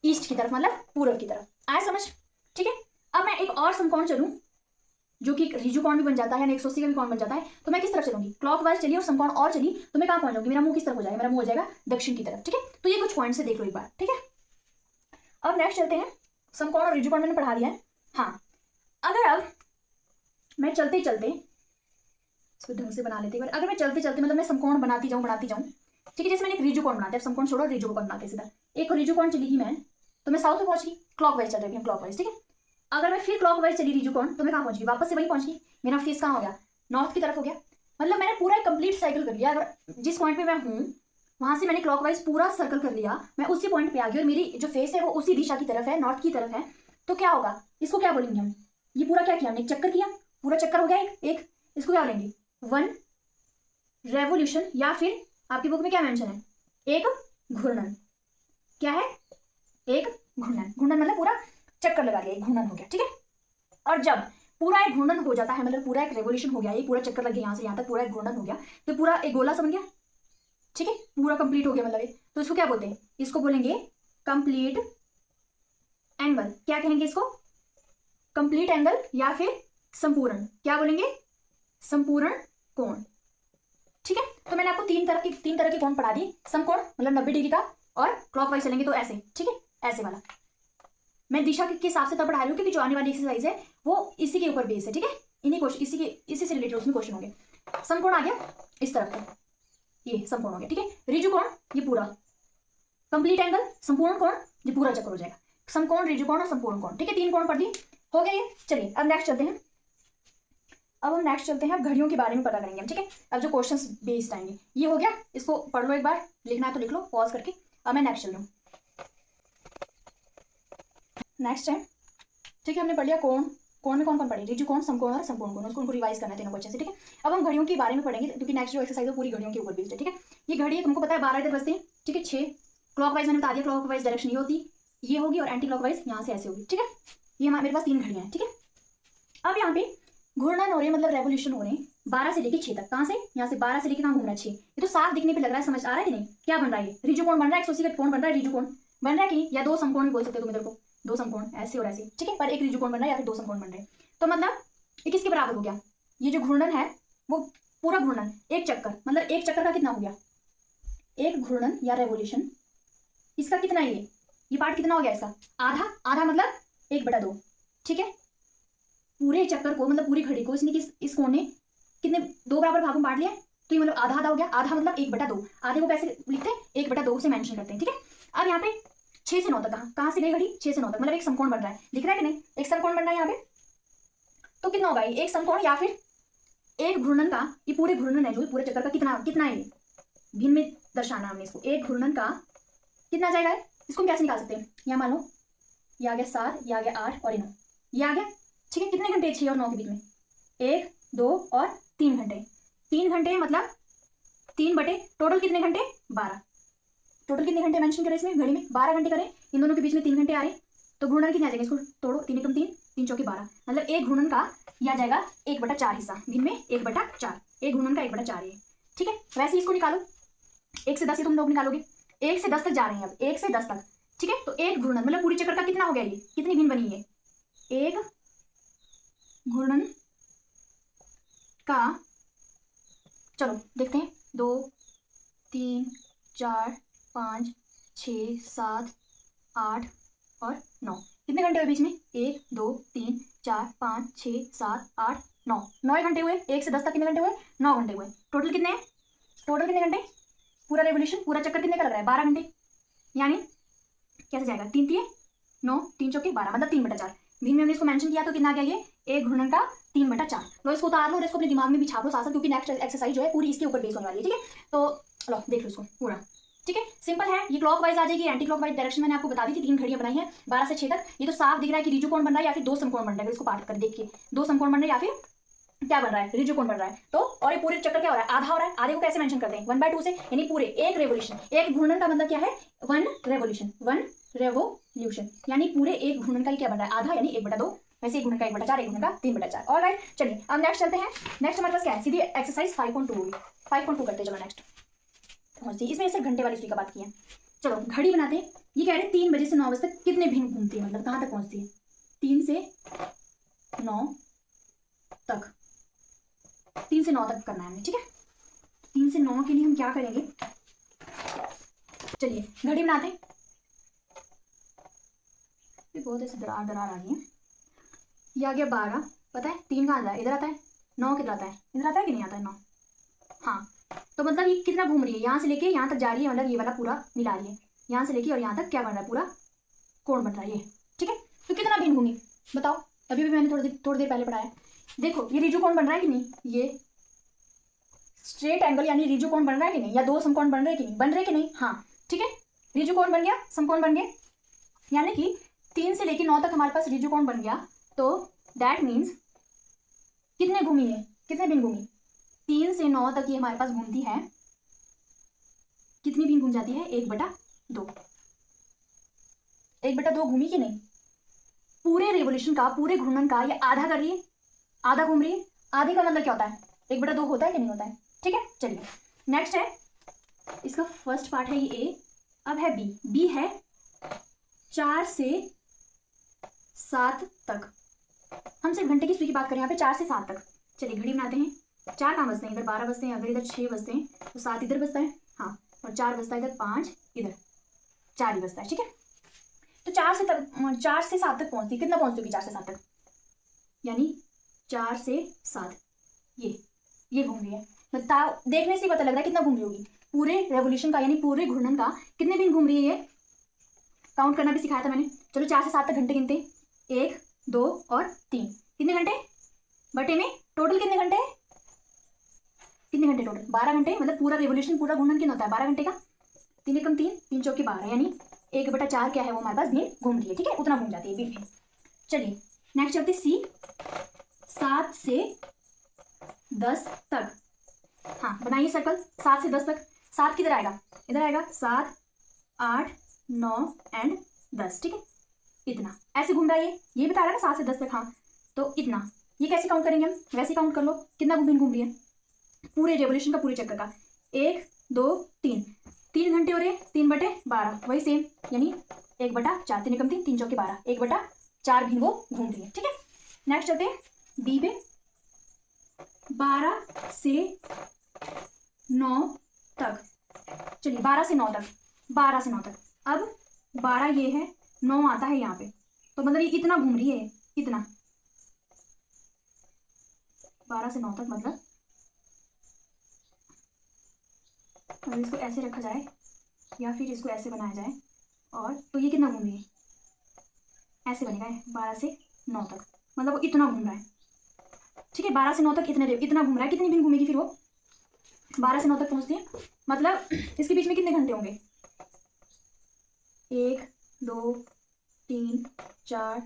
ईस्ट की तरफ, मतलब पूर्व की तरफ। आया समझ, ठीक है। अब मैं एक और समकोण चलूँ जो कि ऋजु कोण भी बन जाता है, 180 का भी कोण बन जाता है, तो मैं किस तरफ चलूंगी, क्लॉकवाइज चली और समकोण और चली तो मैं कहाँ पहुंच जाऊंगी, मेरा मुंह किस तरफ हो जाएगा, मेरा मुंह हो जाएगा दक्षिण की तरफ, ठीक है। तो ये कुछ पॉइंट से देख लो एक बार, ठीक है। अब नेक्स्ट चलते हैं, समकोण और ऋजु कोण मैंने पढ़ा दिया है। हाँ अगर अब मैं चलते चलते इसको ढंग से बना लेते हैं, अगर मैं चलते चलते मतलब मैं समकोण बनाती जाऊँ, ठीक है। जैसे मैंने एक ऋजु कोण बनाते हैं, समकोण छोड़ो ऋजु कोण बनाते हैं सीधा, एक ऋजु कोण चली गई मैं, तो मैं साउथ में पहुंच गई, क्लॉकवाइज चल रही हूँ, क्लॉकवाइज, ठीक है। अगर मैं फिर क्लॉकवाइज चली ऋजु कोण तो मैं कहाँ पहुंच गई, वापस से वहीं पहुंच गई, मेरा फेस कहाँ हो गया, नॉर्थ की तरफ हो गया। मतलब मैंने पूरा कंप्लीट साइकिल कर लिया, अगर जिस पॉइंट पे मैं हूँ वहां से मैंने क्लॉकवाइज पूरा सर्कल कर लिया, मैं उसी पॉइंट पे आ गई और मेरी जो फेस है वो उसी दिशा की तरफ है, नॉर्थ की तरफ है। तो क्या होगा, इसको क्या बोलेंगे हम, ये पूरा क्या किया हमने, एक चक्कर किया, पूरा चक्कर हो गया एक, इसको क्या बोलेंगे, 1 रेवोल्यूशन, या फिर आपकी बुक में क्या मेंशन है, एक घूर्णन। क्या है, एक घूर्णन, घूर्णन मतलब पूरा चक्कर लगा लिया, एक घूर्णन हो गया, ठीक है। और जब पूरा एक घूर्णन हो जाता है, मतलब पूरा एक रेवोल्यूशन हो गया, ये पूरा चक्कर लग गया यहाँ से यहाँ तक, पूरा एक घूर्णन हो गया, तो पूरा एक गोला सा बन गया, ठीक है, पूरा कंप्लीट हो गया मतलब ये। तो इसको क्या बोलते हैं, इसको बोलेंगे कंप्लीट एंगल। क्या कहेंगे इसको, कंप्लीट एंगल, या फिर संपूर्ण, क्या बोलेंगे, संपूर्ण कोण, ठीक है। तो मैंने आपको तीन तरह के कोण पढ़ा दिए, समकोण मतलब 90 डिग्री का, और क्लॉकवाइज चलेंगे तो ऐसे, ठीक है, ऐसे वाला। मैं दिशा के हिसाब से तब पढ़ा रही हूँ क्योंकि जो आने वाली एक्सरसाइज है वो इसी के ऊपर बेस है, ठीक है। इन्हीं क्वेश्चन इसी से रिलेटेड उसमें क्वेश्चन होंगे। समकोण आ गया इस तरफ का, ये समकोण हो गया, ठीक है। ऋजु कोण ये पूरा, कंप्लीट एंगल संपूर्ण कोण ये पूरा चक्कर हो जाएगा। समकोण, ऋजु कोण और संपूर्ण कोण, ठीक है। 3 कोण पढ़ दिए, हो गया ये। चलिए अब नेक्स्ट चलते हैं। अब घड़ियों के बारे में पता करेंगे हम, ठीक है। अब जो क्वेश्चंस बेस्ड आएंगे, ये हो गया, इसको पढ़ लो एक बार, लिखना है तो लिख लो पॉज करके। अब मैं नेक्स्ट चल रहा हूँ। नेक्स्ट है, ठीक है, हमने पढ़ लिया कोण। कोण में कौन कौन पढ़े, ऋजु कोण, समकोण और संपूर्ण कोण, उसको उनको रिवाइज करना है तीनों को अच्छे से, ठीक है। अब हम घड़ियों के बारे में पढ़ेंगे, क्योंकि नेक्स्ट जो एक्सरसाइज है पूरी घड़ियों के ऊपर बेस्ड है, ठीक है। ये घड़ी है, तुमको पता है 12 इधर बजते हैं, ठीक है। 6 क्लॉकवाइज मैंने बता दिया, क्लॉकवाइज डायरेक्शन ये होती, ये होगी, और एंटी क्लॉकवाइज यहाँ से ऐसे होगी, ठीक है। ये मेरे पास 3 घड़ियाँ हैं, ठीक है। अब यहाँ पे घूर्णन हो रहे, मतलब रेवोल्यूशन हो रहे हैं 12 से लेकर 6 तक। कहाँ से, यहाँ से 12 से लेकर कहाँ घूम रहा है 6। ये तो साफ दिखने पे लग रहा है, समझ आ रहा है कि नहीं, क्या बन रहा है, ये ऋजु कोण बन रहा है, 180 का कोण बन रहा है, ऋजु कोण बन रहा है कि, या 2 समकोण भी बोल सकते हो तुम इधर को, 2 समकोण ऐसे और ऐसे, ठीक है। पर एक ऋजु कोण बन रहा है या फिर 2 समकोण बन रहे हैं, तो मतलब ये किसके बराबर हो गया, ये जो घूर्णन है वो पूरा घूर्णन, एक चक्कर, मतलब एक चक्कर का कितना हो गया, एक घूर्णन या रेवोल्यूशन, इसका कितना है, ये पार्ट कितना हो गया इसका, आधा। आधा मतलब 1/2, ठीक है। पूरे चक्कर को, मतलब पूरी घड़ी को इसने इस कोण ने कितने 2 बराबर भागों में बांट लिया, तो ये मतलब आधा आधा हो गया। आधा मतलब 1/2, आधे को कैसे लिखते हैं, 1/2 से मेंशन करते हैं, ठीक है। अब यहाँ पे 6 से 9 तक, कहाँ से गई घड़ी, 6 से 9 तक, मतलब एक समकोण बन रहा है, दिख रहा है कि नहीं, एक समकोण बन रहा है यहाँ पे। तो कितना होगा ये, एक समकोण या फिर एक घूर्णन का, ये पूरे घूर्णन है जो पूरे चक्कर का कितना कितना है, भिन्न में दर्शाना हमने इसको, एक घूर्णन का कितना जाएगा, इसको हम कैसे निकाल सकते हैं, यहाँ मान लो ये आ गया 7, ये आ गया 8 और 9, ये आ गया, ठीक है। कितने घंटे 6 और 9 के बीच में, 1 2 और 3 घंटे, 3 घंटे मतलब 3 बटे टोटल कितने घंटे, 12। टोटल कितने घंटे मेंशन करें इसमें, घड़ी में 12 घंटे करें, इन दोनों के बीच में 3 घंटे आ रहे, तो घूर्णन कितने आ जाएंगे, इसको तोड़ो, 3 एकम 3, 3 चौके 12, मतलब एक घूर्णन का यह आ जाएगा 1/4 हिस्सा, दिन में 1/4, एक घूर्णन का 1/4 है, ठीक है। वैसे इसको निकालो, 1 से 10 ही तुम लोग निकालोगे, 1 से 10 तक जा रहे हैं, अब 1 से 10 तक, ठीक है। तो एक घूर्णन मतलब पूरी चक्कर का कितना हो गया, ये कितनी भिन्न बनी है, एक घूर्णन का, चलो देखते हैं, 2 3 4 5 6 7 8 और 9, कितने घंटे हुए बीच में, 1 2 3 4 5 6 7 8 9, 9 घंटे हुए। 1 से 10 तक कितने घंटे हुए, 9 घंटे हुए। टोटल कितने हैं, टोटल कितने घंटे, पूरा रेवोल्यूशन पूरा चक्कर कितने का लग रहा है, 12 घंटे, यानी कैसे जाएगा, 3 3 9, 3 चौके 12, मतलब 3/4। भिन्न में हमने इसको मेंशन किया तो कितना आ गया, ये एक घूर्णन का 3/4। लो इसको उतार लो और इसको अपने दिमाग में भी छाप लो साथ साथ, क्योंकि नेक्स्ट एक्सरसाइज जो है पूरी इसके ऊपर बेस होने वाली है, ठीक है। तो लो देख लो इसको पूरा, ठीक है। सिंपल है, ये क्लॉकवाइज आ जाएगी, एंटी क्लॉकवाइज डायरेक्शन मैंने आपको बता दी थी, 3 घड़ियां बनाई हैं 12 से 6 तक। ये तो साफ दिख रहा है कि ऋजु कोण बन रहा है या फिर 2 समकोण बन रहा है, इसको पार्ट कर देखिए, 2 समकोण बन रहे हैं या फिर क्या बन रहा है, ऋजु कोण बन रहा है। तो और ये पूरे चक्कर क्या हो रहा है, आधा हो रहा है, आधे को कैसे मेंशन करते हैं, 1/2 से, यानी पूरे एक रेवोल्यूशन, एक घूर्णन का मतलब क्या है, 1 रेवोल्यूशन, यानी पूरे एक घूर्णन का ही क्या बन रहा है, आधा, यानी 1/2। वैसे एक घूर्णन का 1/4, एक घूर्णन का 3/4। ऑलराइट, चलिए अब नेक्स्ट चलते हैं। नेक्स्ट हमारे पास क्या है, सीधी एक्सरसाइज 5.2 होगी, 5.2 करते हैं। चलो नेक्स्ट पहुंचती है, इसमें सिर्फ घंटे वाली सुई का बात की है। चलो घड़ी बनाते हैं। ये कह रहे हैं 3 बजे से 9 बजे तक कितने भिन्न घूमती है, मतलब कहाँ तक पहुंचती है, 3 से 9 तक, 3 से 9 तक करना है हमें, ठीक है। 3 से 9 के लिए हम क्या करेंगे, चलिए घड़ी बनाते हैं। ये बहुत ऐसे दरार दरार आ गई है। ये आ गया 12, पता है 3 कहाँ आता है, इधर आता है, 9 किधर आता है, इधर आता है कि नहीं आता है 9, हाँ। तो मतलब ये कितना घूम रही है, यहाँ से लेके यहाँ तक जा रही है, मतलब ये वाला पूरा मिला रही है, यहाँ से लेके और यहाँ तक क्या बन रहा है, पूरा कोण बन रहा है ये, ठीक है। तो कितना भिन्न घूमी बताओ, अभी भी मैंने थोड़ी देर पहले पढ़ाया। देखो ये ऋजु कोण बन रहा है कि नहीं, ये स्ट्रेट एंगल यानी ऋजु कोण बन रहा है कि नहीं, या 2 समकोण बन रहे कि नहीं, बन रहे कि नहीं, हाँ ठीक है। ऋजु कोण बन गया, समकोण बन गए, यानी कि 3 से लेकर 9 तक हमारे पास ऋजु कोण बन गया। तो दैट मीन्स कितने घूमी है, कितने भिन्न घूमी, 3 से 9 तक ये हमारे पास घूमती है, कितनी भिन्न घूम जाती है, 1/2, 1/2 घूमी कि नहीं, पूरे रेवोल्यूशन का, पूरे घूर्णन का ये आधा कर रही है, आधा घूम रही है। आधे का मतलब क्या होता है, 1/2 होता है कि नहीं होता है, ठीक है। चलिए नेक्स्ट है, इसका फर्स्ट पार्ट है ये ए, अब है बी। बी है 4 से 7 तक, हम सिर्फ घंटे की सुई की बात करें यहाँ पे, 4 से 7 तक। चलिए घड़ी बनाते हैं। 4 कहाँ बजते हैं, इधर 12 बजते हैं, अगर इधर 6 बजते हैं तो 7 इधर बजता है, हाँ, और 4 बजता है इधर, 5 इधर, 4 ही बजता है, ठीक है। तो 4 से 7 तक पहुंचती, कितना पहुंचती होगी 4 से 7 तक, यानी 4 से 7, ये घूम रही है। बताओ, देखने से ही पता लग रहा है कितना घूम रही होगी। पूरे रेवोल्यूशन का यानी पूरे घूर्णन का कितने दिन घूम रही है ये? काउंट करना भी सिखाया था मैंने। चलो 4 से 7 तक घंटे गिनते हैं। 1, 2 और 3। कितने घंटे बटे में? टोटल कितने घंटे? कितने घंटे टोटल? 12 घंटे। मतलब पूरा रेवोल्यूशन, पूरा घूर्णन कितना होता है? 12 घंटे का। 3 एकम 3, 3 चौके 12, यानी 1/4 क्या है वो हमारे पास भिन्न घूम रही है। ठीक है, उतना घूम जाती है भिन्न। चलिए नेक्स्ट चलते सी। 7 से 10 तक। हाँ बनाइए सर्कल 7 से 10 तक। 7 किधर आएगा? इधर आएगा। 7, 8, 9 एंड 10। ठीक है, इतना ऐसे घूम रहा है ये बता रहा है ना 7 से 10 तक। हाँ तो इतना। ये कैसे काउंट करेंगे हम? वैसे काउंट कर लो कितना घूम रही है पूरे रेवोल्यूशन का, पूरे चक्कर का। 1, 2, 3, 3 घंटे हो रहे हैं। 3/12 वही सेम, यानी 1/4। 3 एकम 3, 3 चौके 12, 1/4 भी वो घूम रही है। ठीक है, नेक्स्ट चलते हैं बी पे। 12 से 9 तक। चलिए 12 से 9 तक, 12 से 9 तक। अब 12 ये है, 9 आता है यहाँ पे, तो मतलब ये इतना घूम रही है, इतना। 12 से 9 तक मतलब अगर इसको ऐसे रखा जाए या फिर इसको ऐसे बनाया जाए, और तो ये कितना घूम रही है? ऐसे बनेगा 12 से 9 तक, मतलब वो इतना घूम रहा है। ठीक है, 12 से 9 तक इतना घूम रहा है। कितनी दिन घूमेगी फिर वो? 12 से 9 तक पहुंचती है, मतलब इसके बीच में कितने घंटे होंगे? 1, 2, 3, 4,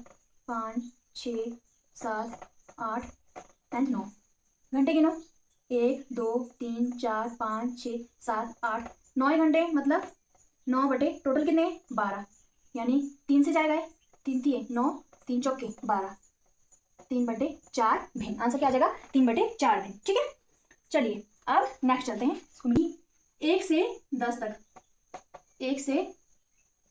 5, 6, 7, 8 एंड 9 घंटे गिनो। 1, 2, 3, 4, 5, 6, 7, 8, 9 घंटे, मतलब 9 बटे टोटल कितने? 12, यानी 3 से जाएगा। 3 3 9, 3 चौके 12, 3/4 भिन्न। आंसर क्या आ जाएगा? 3/4 भिन्न। ठीक है, चलिए अब नेक्स्ट चलते हैं इसको 1 से 10 तक। 1 से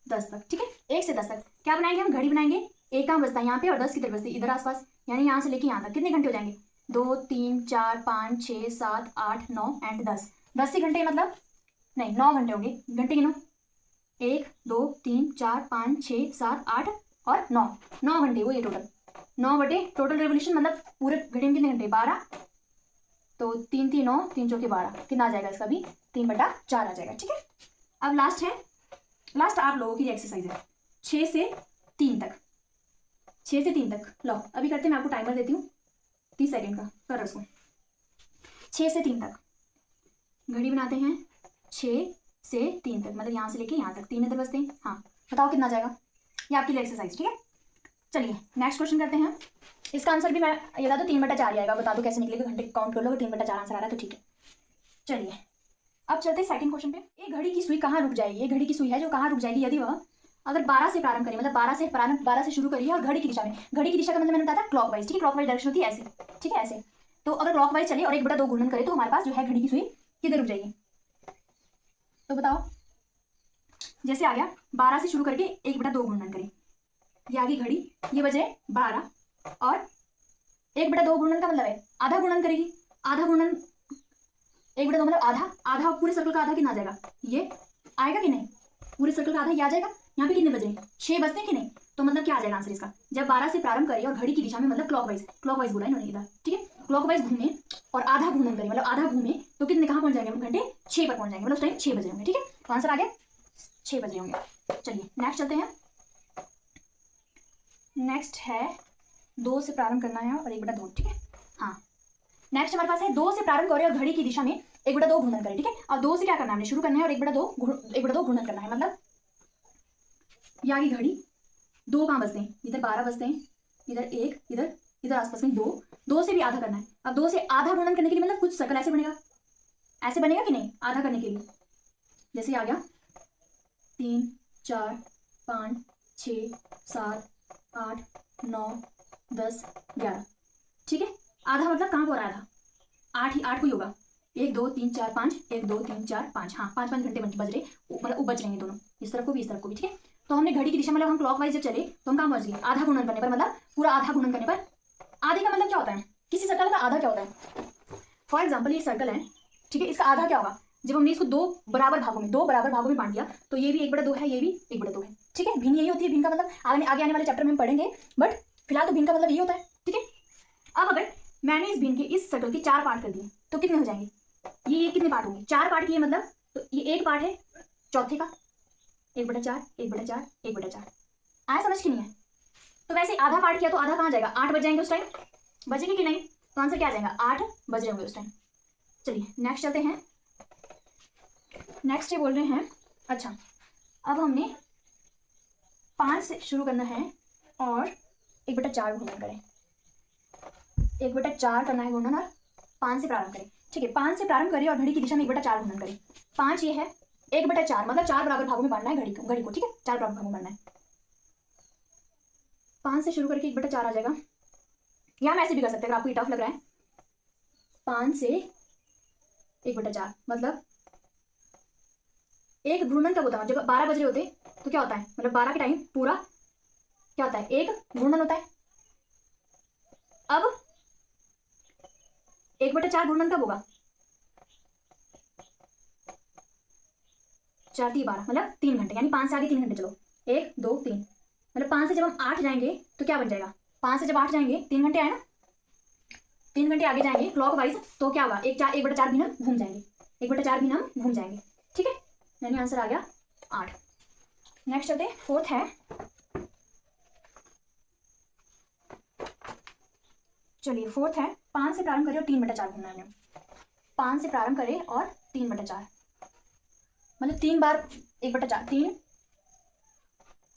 10 तक। ठीक है, 1 से 10 तक क्या बनाएंगे हम? घड़ी बनाएंगे। 1 कहाँ बजता है? यहाँ पे, और 10 किधर बजती है? इधर आसपास, यानी यहाँ से लेके यहाँ तक कितने घंटे हो जाएंगे? 2, 3, 4, 5, 6, 7, 8, 9 एंड 10। 10 ही घंटे, मतलब नहीं 9 घंटे होंगे। घंटे गिनो। 1, 2, 3, 4, 5, 6, 7, 8 और 9 घंटे हुए ये टोटल। 9 बटे टोटल रेवोल्यूशन, मतलब पूरे घड़ी में कितने घंटे? 12, तो 3 3 9, 3 चौके 12, कितना आ जाएगा इसका भी? 3/4 आ जाएगा। ठीक है, अब लास्ट है, लास्ट आप लोगों की एक्सरसाइज है 6 से 3 तक। 6 से 3 तक लो अभी करते हैं, मैं आपको टाइमर देती हूँ 30 सेकेंड का, कर उसको। 6 से 3 तक घड़ी बनाते हैं। 6 से 3 तक, मतलब यहाँ से लेके यहाँ तक 3 इधर बजते हैं। हाँ बताओ कितना जाएगा? ये आपके लिए एक्सरसाइज। ठीक है, चलिए नेक्स्ट क्वेश्चन करते हैं। इसका आंसर भी मैं ये बता दो 3/4 ही आएगा। बता दो कैसे निकलेगा, घंटे काउंट कर लो। 3/4 आंसर आ रहा है तो ठीक है। चलिए अब चलते हैं सेकंड क्वेश्चन पे। ये घड़ी की सुई कहाँ रुक जाएगी? ये घड़ी की सुई है जो कहाँ रुक जाएगी यदि वह अगर 12 से प्रारंभ करें, मतलब 12 से शुरू करिए और घड़ी की दिशा में। घड़ी की दिशा का मतलब मैंने बताया था क्लॉकवाइज। ठीक है, क्लॉकवाइज डायरेक्शन होती है ऐसे। ठीक है, ऐसे। तो अगर क्लॉकवाइज चले और 1/2 घूर्णन करे तो हमारे पास जो है घड़ी की सुई किधर रुक जाएगी? तो बताओ, जैसे आ गया 12 से शुरू करके 1/2 घूर्णन करें, ये आगे घड़ी, ये बजे 12 और 1/2 घूर्णन का मतलब है आधा घूर्णन करेगी। आधा घूर्णन 1/2 मतलब आधा पूरे सर्कल का आधा कितना आ जाएगा? ये आएगा कि नहीं? पूरे सर्कल का आधा ये आ जाएगा। यहाँ पे कितने बजे? 6 बजते हैं कि नहीं? तो मतलब क्या आ जाएगा आंसर इसका? जब 12 से प्रारंभ करें और घड़ी की दिशा में, मतलब क्लॉकवाइज बोला इन्होंने इधर। ठीक है, क्लॉकवाइज घूमे और आधा घूर्णन करें, मतलब आधा घूमे तो कितने कहाँ पहुंच जाएंगे? घंटे 6 पर पहुंच जाएंगे, मतलब उस टाइम 6 बजे होंगे। ठीक है, तो आंसर आ गया 6 बजे होंगे। चलिए नेक्स्ट चलते हैं। नेक्स्ट है 2 से प्रारंभ करना है और 1/2। ठीक है, हाँ नेक्स्ट हमारे पास है 2 से प्रारंभ करें और घड़ी की दिशा में 1/2 घूर्णन करें। ठीक है, और 2 से क्या करना है? हमने शुरू करना है और 1/2 घूर्णन करना है। मतलब यहाँ की घड़ी 2 कहाँ बजते हैं? इधर 12 बजते हैं, इधर 1, इधर आसपास में 2 से भी आधा करना है। अब 2 से आधा घूर्णन करने के लिए मतलब कुछ सर्कल ऐसे बनेगा, ऐसे बनेगा कि नहीं? आधा करने के लिए जैसे आ गया 3, 4, 5, 6, 7, 8, 9, 10, 11। ठीक है, आधा मतलब कहाँ को रहा है? आधा 8 को ही होगा। 1 2 3 4 5, 1 2 3 4 5। हाँ 5 घंटे बज रहे, मतलब बच रहेंगे दोनों, इस तरफ को भी इस तरफ को भी। ठीक है, तो हमने घड़ी की दिशा मतलब हम क्लॉकवाइज जब चले तो हम कहाँ पहुंच गए? आधा गुणन करने पर, मतलब पूरा आधा गुणन करने पर। आधे का मतलब क्या होता है? किसी सर्कल का आधा क्या होता है? फॉर एग्जाम्पल ये सर्कल है, ठीक है, इसका आधा क्या होगा? जब हमने इसको दो बराबर भागों में बांट दिया तो ये भी 1/2 है, ये भी 1/2 है। ठीक है, भिन्न यही होती है। भिन्न का मतलब आगे आने वाले चैप्टर में हम पढ़ेंगे, बट फिलहाल तो भिन्न का मतलब ये होता है। ठीक है, अब अगर मैंने इस भिन्न के इस सर्कल के 4 पार्ट कर दिए, तो कितने हो जाएंगे? ये कितने पार्ट होंगे? 4 पार्ट किए मतलब, तो ये एक पार्ट है चौथे का, 1/4 1/4 1/4। आया समझ कि नहीं है? तो वैसे आधा पार्ट किया तो आधा कहाँ जाएगा? 8 बज जाएंगे उस टाइम, बजेंगे कि नहीं? तो आंसर क्या आ जाएगा? 8 बज रहे होंगे उस टाइम। चलिए नेक्स्ट चलते हैं। नेक्स्ट ये बोल रहे हैं, अच्छा अब हमने 5 से शुरू करना है और 1/4 गुणन करें, 1/4 करना है गुणन और 5 से प्रारंभ करें। ठीक है, 5 से प्रारंभ करें और घड़ी की दिशा में 1/4 गुणन करें। 5 ये है, 1/4 मतलब 4 बराबर भागों में बांटना है घड़ी को। ठीक है, 4 बराबर भागों में बांटना है। 5 से शुरू करके 1/4 आ जाएगा, या हम ऐसे भी कर सकते हैं अगर आपको ये टफ लग रहा है। 5 से 1/4 मतलब एक घूर्णन कब होता है? जब 12 बज रहे होते तो क्या होता है, मतलब 12 के टाइम पूरा क्या होता है? एक घूर्णन होता है। अब 1/4 घूर्णन कब होगा? 4 3 12 मतलब 3 घंटे, यानी 5 से आगे 3 घंटे। चलो 1 2 3 मतलब 5 से जब हम 8 जाएंगे तो क्या बन जाएगा? 5 से जब 8 जाएंगे 3 घंटे आए ना, 3 घंटे आगे जाएंगे क्लॉक वाइज, तो क्या होगा? 1/4 भी हम घूम जाएंगे, 1/4 भी हम घूम जाएंगे। ठीक है, यानी आंसर आ गया 8। नेक्स्ट चलते हैं, फोर्थ है, चलिए फोर्थ है, 5 से प्रारंभ करें और 3/4 घूमना है। 5 से प्रारंभ करें और 3/4 मतलब 3 बार 1/4,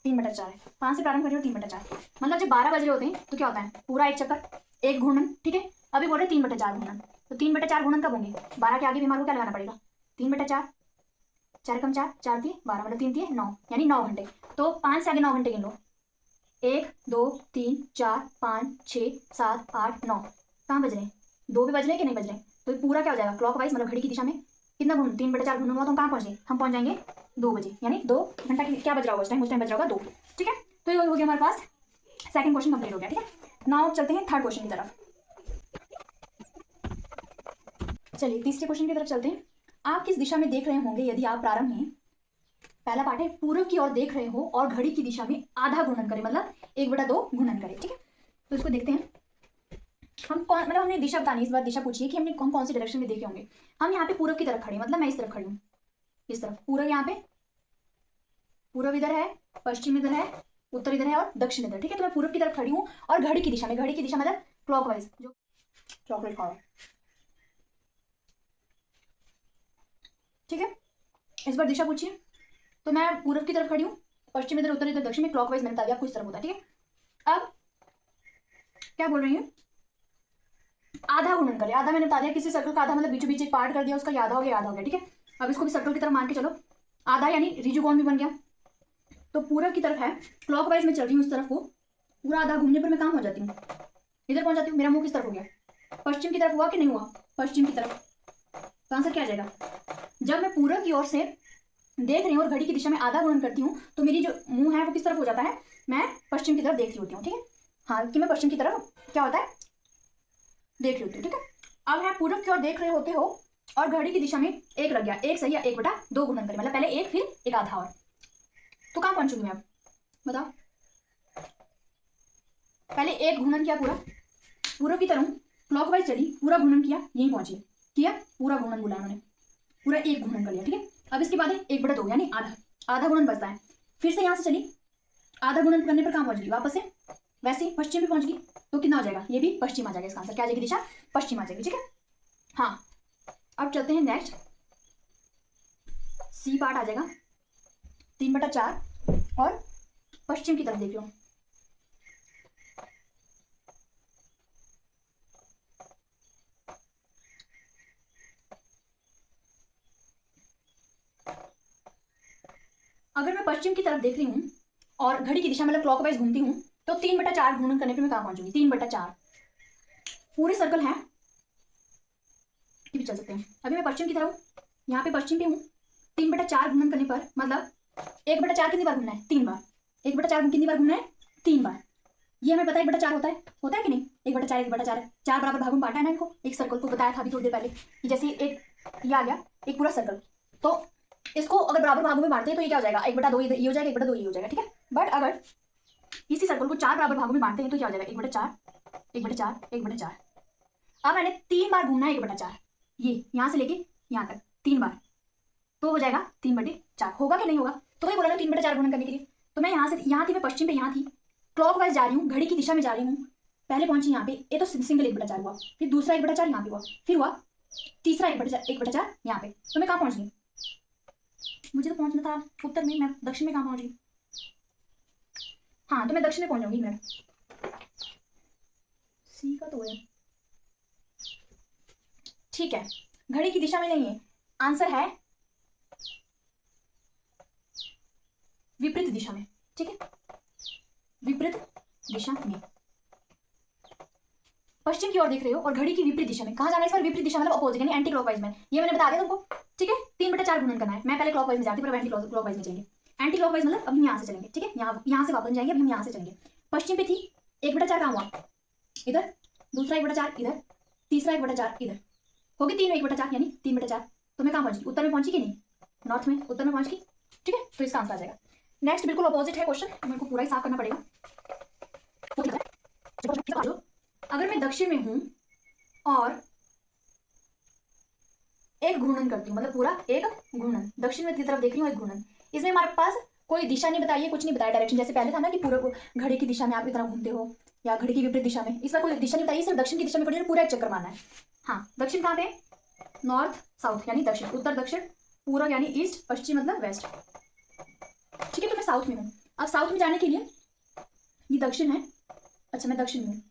3/4 है। 5 से प्रारंभ करें और 3/4 मतलब जब 12 बज रहे होते हैं तो क्या होता है? पूरा एक चक्कर, एक घूर्णन। ठीक है, अभी बोल रहे 3/4 घूर्णन, तो 3/4 घूर्णन कब होंगे? 12 के आगे भी हमारे को क्या लगाना पड़ेगा? 3/4, 4 कम 4 4 3 12 मतलब 3 3 9 यानी 9 घंटे। तो 5 से आगे 9 घंटे गिन लो, 1 2 3 4 5 6 7 8 9। कहाँ बज रहे हैं? 2 भी बज रहे हैं कि नहीं बज रहे हैं? तो ये पूरा क्या हो जाएगा? क्लॉक वाइज मतलब घड़ी की दिशा में कितना घूम? 3/4 घूमूंगा तो हम कहाँ पहुंचे? हम पहुंच जाएंगे 2 बजे, यानी 2 घंटा क्या बज रहा होगा उस टाइम बज रहा होगा 2। ठीक है, तो ये हो गया हमारे पास, सेकंड क्वेश्चन कंप्लीट हो गया। ठीक है, नाउ चलते हैं थर्ड क्वेश्चन की तरफ। चलिए तीसरे क्वेश्चन की तरफ चलते हैं। आप किस दिशा में देख रहे होंगे यदि आप प्रारंभ में, पहला पार्ट है, पूर्व की ओर देख रहे हो और घड़ी की दिशा में आधा घूर्णन करें, मतलब 1/2 घूर्णन करें। ठीक है, तो इसको देखते हैं। हम कौन, मतलब हमने दिशा बतानी, इस बार दिशा पूछी है कि हम कौन सी डायरेक्शन में देखे होंगे। हम यहाँ पे पूर्व की तरफ खड़े, मतलब मैं इस तरफ खड़ी हूँ, इस तरफ पूर्व, यहाँ पे पूर्व इधर है, पश्चिम इधर है, उत्तर इधर है और दक्षिण इधर। ठीक है, तो मैं पूर्व की तरफ खड़ी हूँ और घड़ी की दिशा में, घड़ी की दिशा मतलब क्लॉकवाइज, जो चॉकलेट खाओ। ठीक है, इस बार दिशा पूछिए, तो मैं पूर्व की तरफ खड़ी हूँ, पश्चिम इधर, उत्तर इधर, दक्षिण में, क्लॉकवाइज मैंने बता दिया आपको इस तरफ होता है। ठीक है, अब क्या बोल रही है? आधा गुणन करें। आधा मैंने बता दिया, किसी सर्कल का आधा मतलब बीचों बीच एक पार्ट कर दिया, उसका आधा हो गया, आधा हो गया। ठीक है, अब इसको भी सर्कल की तरफ मान के चलो, आधा यानी रिजु कोण भी बन गया। तो पूर्व की तरफ है, क्लॉकवाइज में चल रही हूँ, उस तरफ को पूरा आधा घूमने पर मैं कहाँ पहुंच जाती हूँ? इधर पहुंच जाती हूँ। मेरा मुंह किस तरफ हो गया? पश्चिम की तरफ हुआ कि नहीं हुआ? पश्चिम की तरफ। तो आंसर क्या आ जाएगा? जब मैं पूर्व की ओर से देख रही हूँ और घड़ी की दिशा में आधा गुणन करती हूँ तो मेरी जो मुंह है वो किस तरफ हो जाता है? मैं पश्चिम की तरफ देख रही होती हूँ। ठीक है, हाँ, कि मैं पश्चिम की तरफ क्या होता है? देख रही होती हूँ। ठीक है, अब है पूर्व की ओर देख रहे होते हो और घड़ी की दिशा में एक लग गया, एक सही या 1/2 गुणन करें, मतलब पहले एक फिर एक आधा, और तो कहाँ पहुंचूंगी मैं? अब बताओ, पहले एक घूर्णन किया पूरा, पूर्व की तरफ क्लॉकवाइज चली, पूरा घूर्णन किया, यहीं पहुंची, किया पूरा घूर्णन, बोला उन्होंने, पूरा एक घूर्णन कर लिया। ठीक है, अब इसके बाद 1/2 यानी आधा, आधा गुणन बचता है। फिर से यहाँ से चली, आधा गुणन करने पर कहाँ पहुंच गई? वापस से वैसे ही पश्चिम में पहुंच गई, तो कितना हो जाएगा? ये भी पश्चिम आ जाएगा। इसका आंसर क्या आ जाएगी? दिशा पश्चिम आ जाएगी। ठीक है, हाँ, अब चलते हैं नेक्स्ट, सी पार्ट आ जाएगा, 3/4 और पश्चिम की तरफ देख लो। अगर मैं पश्चिम की तरफ देख रही हूँ और घड़ी की दिशा मतलब क्लॉकवाइज घूमती हूँ तो 3/4 घूर्णन करने पे मैं कहाँ पहुंचूंगी? 3/4 पूरे सर्कल है कि भी चल सकते हैं। अभी मैं पश्चिम की तरफ हूँ, यहाँ पे पश्चिम पे हूँ, 3/4 घूर्णन करने पर मतलब 1/4 कितनी बार घूमना है? 3 बार। 1/4 कितनी बार घूमना है? 3 बार। ये हमें पता है 1/4 होता है कि नहीं? 1/4 1/4 4 बराबर भागों में बांटा है ना इनको, एक सर्कल को बताया था अभी थोड़ी देर पहले कि जैसे एक ये आ गया एक पूरा सर्कल, तो इसको अगर बराबर भागों में बांटते हैं तो ये क्या हो जाएगा? 1/2 ये हो जाएगा, 1/2 ये हो जाएगा। ठीक है, बट अगर इसी सर्कल को 4 बराबर भागों में बांटते हैं तो क्या हो जाएगा? 1/4 1/4 1/4। अब मैंने 3 बार घूमना है 1/4, ये यहाँ से लेके यहाँ तक 3 बार, तो हो जाएगा 3/4। होगा कि नहीं होगा? तो वही बोला ना 3/4 गुणन करने के लिए। तो मैं यहाँ से, यहाँ थी, मैं पश्चिम पे यहाँ थी, क्लॉकवाइज जा रही हूँ, घड़ी की दिशा में जा रही हूँ, पहले पहुंची यहाँ पे, ये तो सिंगल 1/4 हुआ, फिर दूसरा 1/4 यहाँ पे हुआ, फिर हुआ तीसरा 1/4 यहाँ पे। तो मैं कहाँ पहुंच गई? मुझे तो पहुंचना था उत्तर में, मैं दक्षिण में कहाँ पहुंच गई? हाँ, तो मैं दक्षिण में पहुंचूंगी। मैं सी का तो है, ठीक है, घड़ी की दिशा में नहीं है, आंसर है विपरीत दिशा में। ठीक है, विपरीत दिशा में, पश्चिम की ओर देख रहे हो और घड़ी की विपरीत दिशा में। कहाँ जाना है इस बार? विपरीत दिशा मतलब अपोजिट, यानी एंटी क्लॉकवाइज में। ये मैंने बता दिया तुमको। ठीक है, 3/4 गुणन करना है। मैं पहले क्लॉकवाइज में जाती हूँ, पर एंटी क्लॉकवाइज में जाएंगे। एंटी क्लॉकवाइज मतलब अब हम यहाँ से चलेंगे। ठीक है, यहाँ से वापस जाएंगे, अब हम यहाँ से चलेंगे। पश्चिम पे थी, 1/4 कहाँ हुआ? इधर, दूसरा 1/4 इधर, तीसरा 1/4 इधर, हो गई 3 1/4 यानी 3/4। तो मैं कहाँ पहुंची? उत्तर में पहुंची कि नहीं? नॉर्थ में, उत्तर में पहुंच गई। ठीक है, तो इसका आंसर आ जाएगा। नेक्स्ट बिल्कुल अपोजिट है क्वेश्चन, मेरे को पूरा ही साफ करना पड़ेगा। अगर मैं दक्षिण में हूं और एक घूर्णन करती हूँ, मतलब पूरा एक घूर्णन, दक्षिण में की तरफ देख रही हूँ, एक घूर्णन, इसमें हमारे पास कोई दिशा नहीं बताई है, कुछ नहीं बताया डायरेक्शन, जैसे पहले था ना कि पूरा घड़ी की दिशा में आप इतना घूमते हो या घड़ी की विपरीत दिशा में, इसमें कोई दिशा नहीं बताई, सिर्फ दक्षिण की दिशा में पूरा एक चक्कर मारना है। हाँ, दक्षिण कहाँ पे? नॉर्थ साउथ यानी दक्षिण, उत्तर दक्षिण, पूर्व यानी ईस्ट, पश्चिम मतलब वेस्ट। ठीक है, तो मैं साउथ में हूँ। अब साउथ में जाने के लिए, ये दक्षिण है, अच्छा मैं दक्षिण में हूँ,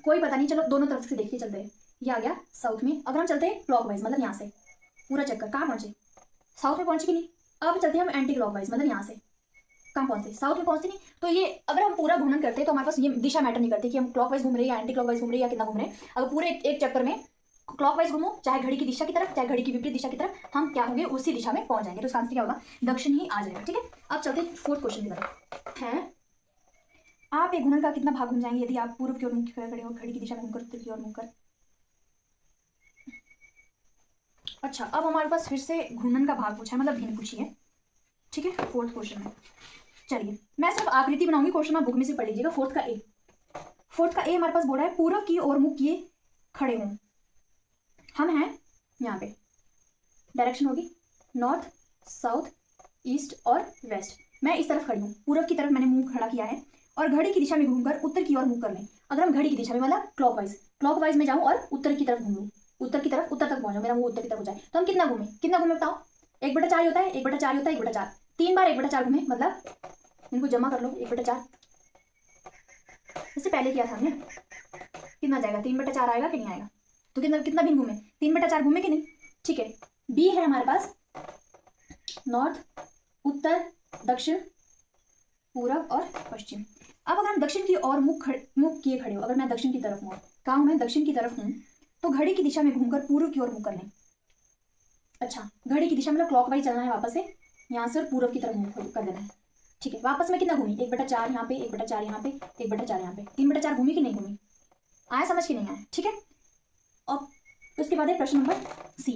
कोई पता नहीं, चलो दोनों तरफ से देखते चलते हैं। ये आ गया साउथ में। अगर हम चलते हैं क्लॉकवाइज मतलब यहाँ से पूरा चक्कर, कहाँ पहुंचे? साउथ में पहुंचे कि नहीं? अब चलते हैं हम एंटी क्लॉकवाइज, मतलब यहाँ से कहाँ पहुंचते? साउथ में पहुंचते नहीं। तो ये अगर हम पूरा घूमन करते हैं तो हमारे पास ये दिशा मैटर नहीं करती कि हम क्लॉकवाइज घूम रहे हैं या एंटी क्लॉकवाइज घूम रहे हैं या कितना घूम रहे हैं। अगर पूरे एक चक्कर में क्लॉकवाइज घूमो, चाहे घड़ी की दिशा की तरफ चाहे घड़ी की विपरीत दिशा की तरफ, हम क्या होंगे? उसी दिशा में पहुंच जाएंगे। तो इसका आंसर क्या होगा? दक्षिण ही आ जाएगा। ठीक है, अब चलते हैं फोर्थ क्वेश्चन की तरफ। है आप एक घूर्णन का कितना भाग घूम जाएंगे यदि आप पूर्व की ओर मुख खड़े हो, घड़ी की दिशा में घूमकर उत्तर की ओर मुड़कर? अच्छा, अब हमारे पास फिर से घूर्णन का भाग पूछा है, मतलब भिन्न पूछी है। ठीक है, फोर्थ क्वेश्चन में चलिए मैं सिर्फ आकृति बनाऊंगी, क्वेश्चन आप बुक में से पढ़ लीजिएगा। फोर्थ का ए हमारे पास बोला है पूर्व की ओर मुख किए खड़े हों। हम हैं यहाँ पे, डायरेक्शन होगी नॉर्थ साउथ ईस्ट और वेस्ट। मैं इस तरफ खड़ी हूँ, पूर्व की तरफ मैंने मुंह खड़ा किया है और घड़ी की दिशा में घूमकर उत्तर की ओर मुंह कर लें। अगर हम घड़ी की दिशा में मतलब क्लॉकवाइज में जाऊँ और उत्तर की तरफ घूम लूँ, उत्तर की तरफ, उत्तर तक पहुंचो, मेरा मुंह उत्तर की तरफ हो जाए, तो हम कितना घूमे बताओ? 1/4 होता है, 1/4 होता है, 1/4, 3 बार 1/4 घूमे, मतलब इनको जमा कर लो, 1/4 इससे पहले किया था हमने, कितना जाएगा? 3/4 आएगा कि नहीं आएगा? तो कितना भी घूमे? 3/4 घूमे कि नहीं? ठीक है, बी है हमारे पास नॉर्थ, उत्तर, दक्षिण, पूरब और पश्चिम। अब अगर हम दक्षिण की ओर मुख किए खड़े हो, अगर मैं दक्षिण की तरफ हूँ, कहाँ हूँ मैं? दक्षिण की तरफ हूँ, तो घड़ी की दिशा में घूमकर पूर्व की ओर मुख कर लें। अच्छा, घड़ी की दिशा मतलब क्लॉकवाइज चलना है, वापस से यहाँ से पूर्व की तरफ मुख कर देना है। ठीक है, वापस में कितना घूमी? 1/4 यहाँ पे, 1/4 यहाँ पे, 1/4 यहाँ पे, 3/4 घूमी कि नहीं घूमी? आया समझ कि नहीं आया? ठीक है, और उसके बाद है प्रश्न नंबर सी।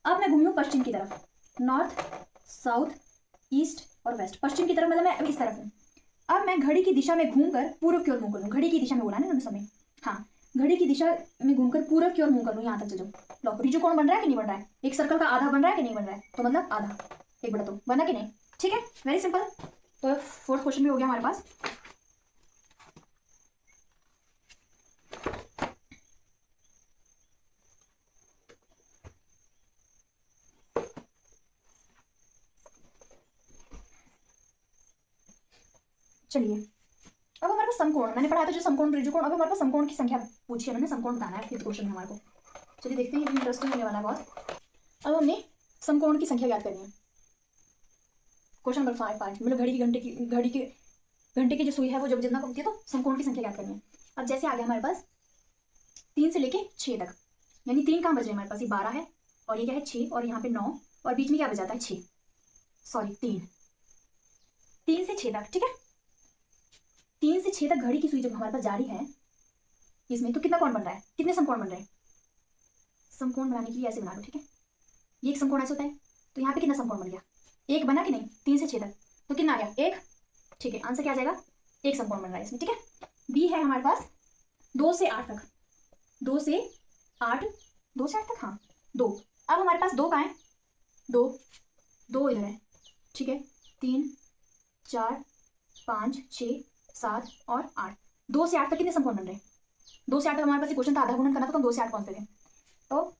अब मैं घूमी हूँ पश्चिम की तरफ, नॉर्थ साउथ ईस्ट और वेस्ट, पश्चिम की तरफ मतलब मैं इस तरफ हूँ। अब मैं घड़ी की दिशा में घूमकर पूर्व की ओर मुंह कर लूँ। घड़ी की दिशा में बोला ना समय, हाँ, घड़ी की दिशा में घूमकर पूर्व की ओर मुंह कर लूँ, यहाँ तक चलो। लो, त्रिकोण बन रहा है कि नहीं बन रहा है? एक सर्कल का आधा बन रहा है कि नहीं बन रहा है? तो मतलब आधा, 1/2 बना कि नहीं? ठीक है, वेरी सिंपल। तो फोर्थ क्वेश्चन भी हो गया हमारे पास। चलिए, अब हमारे पास समकोण, मैंने पढ़ा था जो समकोण त्रिकोण, अब हमारे पास समकोण की संख्या पूछी है, मैंने समकोण बताना है फिफ्थ क्वेश्चन में हमारे को। चलिए देखते हैं, ये इंटरेस्टिंग होने वाला है बहुत। अब हमने समकोण की संख्या याद करनी है। क्वेश्चन नंबर 5 मतलब घंटे की जो सुई है वो जब जितना घूमती है तो समकोण की संख्या याद करनी है। अब जैसे आ गया हमारे पास 3 से लेके 6 तक, यानी 3 कहाँ बज रहे हैं हमारे पास? ये 12 है और ये क्या है 6 और यहाँ पे 9 और बीच में क्या बच जाता है 6, सॉरी 3 से 6 तक। ठीक है, 3 से 6 तक घड़ी की सुई जब हमारे पास जा रही है इसमें, तो कितना कोण बन रहा है? कितने समकोण बन रहे हैं? समकोण बनाने के लिए ऐसे बना लो। ठीक है, ये एक समकोण ऐसे होता है, तो यहाँ पे कितना समकोण बन गया? एक बना कि नहीं? 3 से 6 तक, तो कितना आ गया? एक। ठीक है, आंसर क्या आ जाएगा? एक समकोण बन रहा है इसमें। ठीक है, बी है हमारे पास 2 से 8 तक, 2 से 8, 2 से 8 तक, हाँ 2। अब हमारे पास 2 कहाँ है, 2 2 इधर है, ठीक है। 3 4 5 6 7 और 8, 2 से 8 तक कितने समकोण बन रहे हैं? 2 से 8 तक हमारे पास क्वेश्चन था, आधा गुणन करना था, तो हम 2 से 8 पहुंचते थे। तो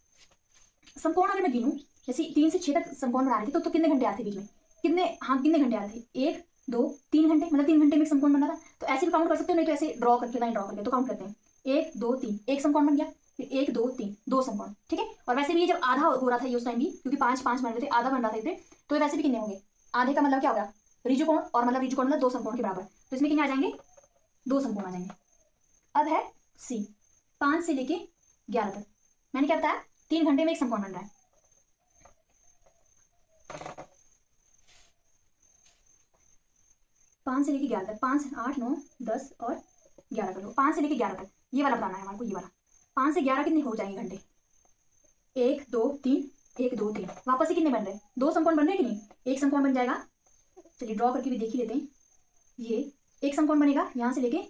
समकोण अगर मैं गिनूं, जैसे 3 से 6 तक समकोण बना रही थी, तो कितने घंटे आते बीच में, कितने, हाँ कितने घंटे आ रहे थे, 1 2 3 घंटे, मतलब 3 घंटे में एक समकोण बना था। तो ऐसे भी काउंट कर सकते हो, नहीं तो ऐसे ड्रॉ करके, लाइन ड्रॉ करके तो काउंट करते हैं, 1 2 3, एक समकोण बन गया, फिर 1 2 3, 2 समकोण, ठीक है। और वैसे भी ये जब आधा हो रहा था ये उस टाइम भी, क्योंकि 5 5 बन रहे थे, आधा बन रहा था इसे, तो वैसे भी कितने होंगे, आधे का मतलब क्या होगा, ऋजुकोण, और मतलब ऋजुकोण मतलब 2 समकोण के बराबर, तो इसमें कितने आ जाएंगे, 2 समकोण आ जाएंगे। अब है सी, 5 से लेके 11 तक, मैंने क्या बताया, 3 घंटे में एक समकोण बन रहा है। 5 से लेके 11 तक, 5 8 9 10 और 11 कर लो, 5 से लेके 11 तक ये वाला बनाना है हमारे को, ये वाला 5 से 11 कितने हो जाएंगे घंटे, 1 2 3, 1 2 3, वापस से कितने बन रहे हैं, 2 समकोण बन रहे हैं कि नहीं, एक समकोण बन जाएगा, चलिए ड्रॉ करके भी देख ही लेते हैं, ये एक समकोण बनेगा यहाँ से लेके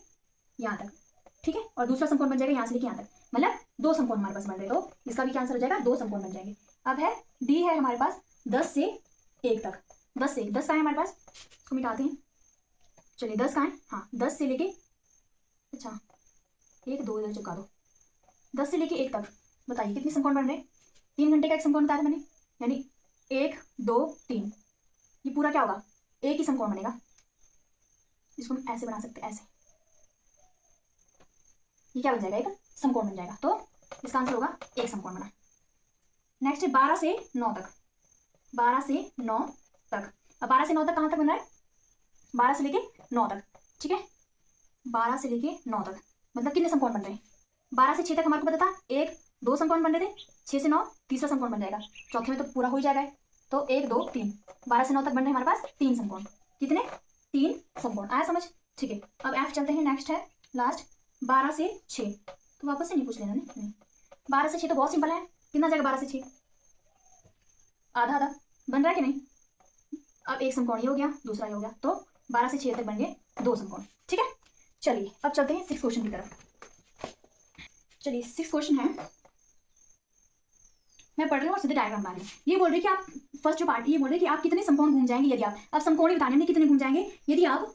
यहाँ तक, ठीक है, और दूसरा समकोण बन जाएगा यहाँ से लेके यहाँ तक, मतलब 2 समकोण हमारे पास बन रहे, तो इसका भी क्या आंसर हो जाएगा, 2 समकोण बन जाएंगे। अब है डी, है हमारे पास 10 से 1 तक, 10 से 10 का है हमारे पास, इसको मिटाते हैं, चलिए 10 कहाँ है, हाँ 10 से लेके, अच्छा 1 2 इधर चुका दो, 10 से लेके 1 तक, बताइए कितने समकोण बन रहे हैं, 3 घंटे का एक समकोण बताया था मैंने, यानी 1 2 3, ये पूरा क्या होगा, एक ही समकोण बनेगा, इसको हम ऐसे बना सकते हैं, ऐसे, ये क्या बन जाएगा, एक समकोण बन जाएगा, तो इसका आंसर होगा एक समकोण बना। नेक्स्ट है 12 से 9 तक, 12 से 9 तक, अब 12 से 9 तक कहाँ तक बन रहा है, 12 से लेके 9 तक, ठीक है, 12 से लेके 9 तक मतलब कितने समकोण बन रहे हैं, 12 से 6 तक हमारे को पता था 1 2 समकोण बन रहे थे, 6 से 9 तीसरा समकोण बन जाएगा, चौथे में तो पूरा हो ही जाएगा, तो 1 2 3, 12 से 9 तक बन रहे हैं हमारे पास 3 समकोण, कितने, 3 समकोण, आया समझ, ठीक है। अब एफ चलते हैं, नेक्स्ट है लास्ट 12 से 6, तो वापस से नहीं पूछ लेना, नहीं 12 से 6 तो बहुत सिंपल है, कितना जाएगा 12 से 6, आधा आधा बन रहा है कि नहीं, अब एक समकोण ये हो गया, दूसरा ये हो गया, तो 12 से 6 तक बन गए 2 समकोण, ठीक है। चलिए अब चलते हैं 6 क्वेश्चन की तरफ। चलिए 6 क्वेश्चन है, मैं पढ़ रही हूँ और सीधे डायग्राम बना रही हूँ। ये बोल रही है कि आप फर्स्ट जो पार्ट, ये बोल रहे हैं कि आप कितने समकोण घूम जाएंगे यदि आप, अब समकोण ही बताने में कितने घूम जाएंगे यदि आप,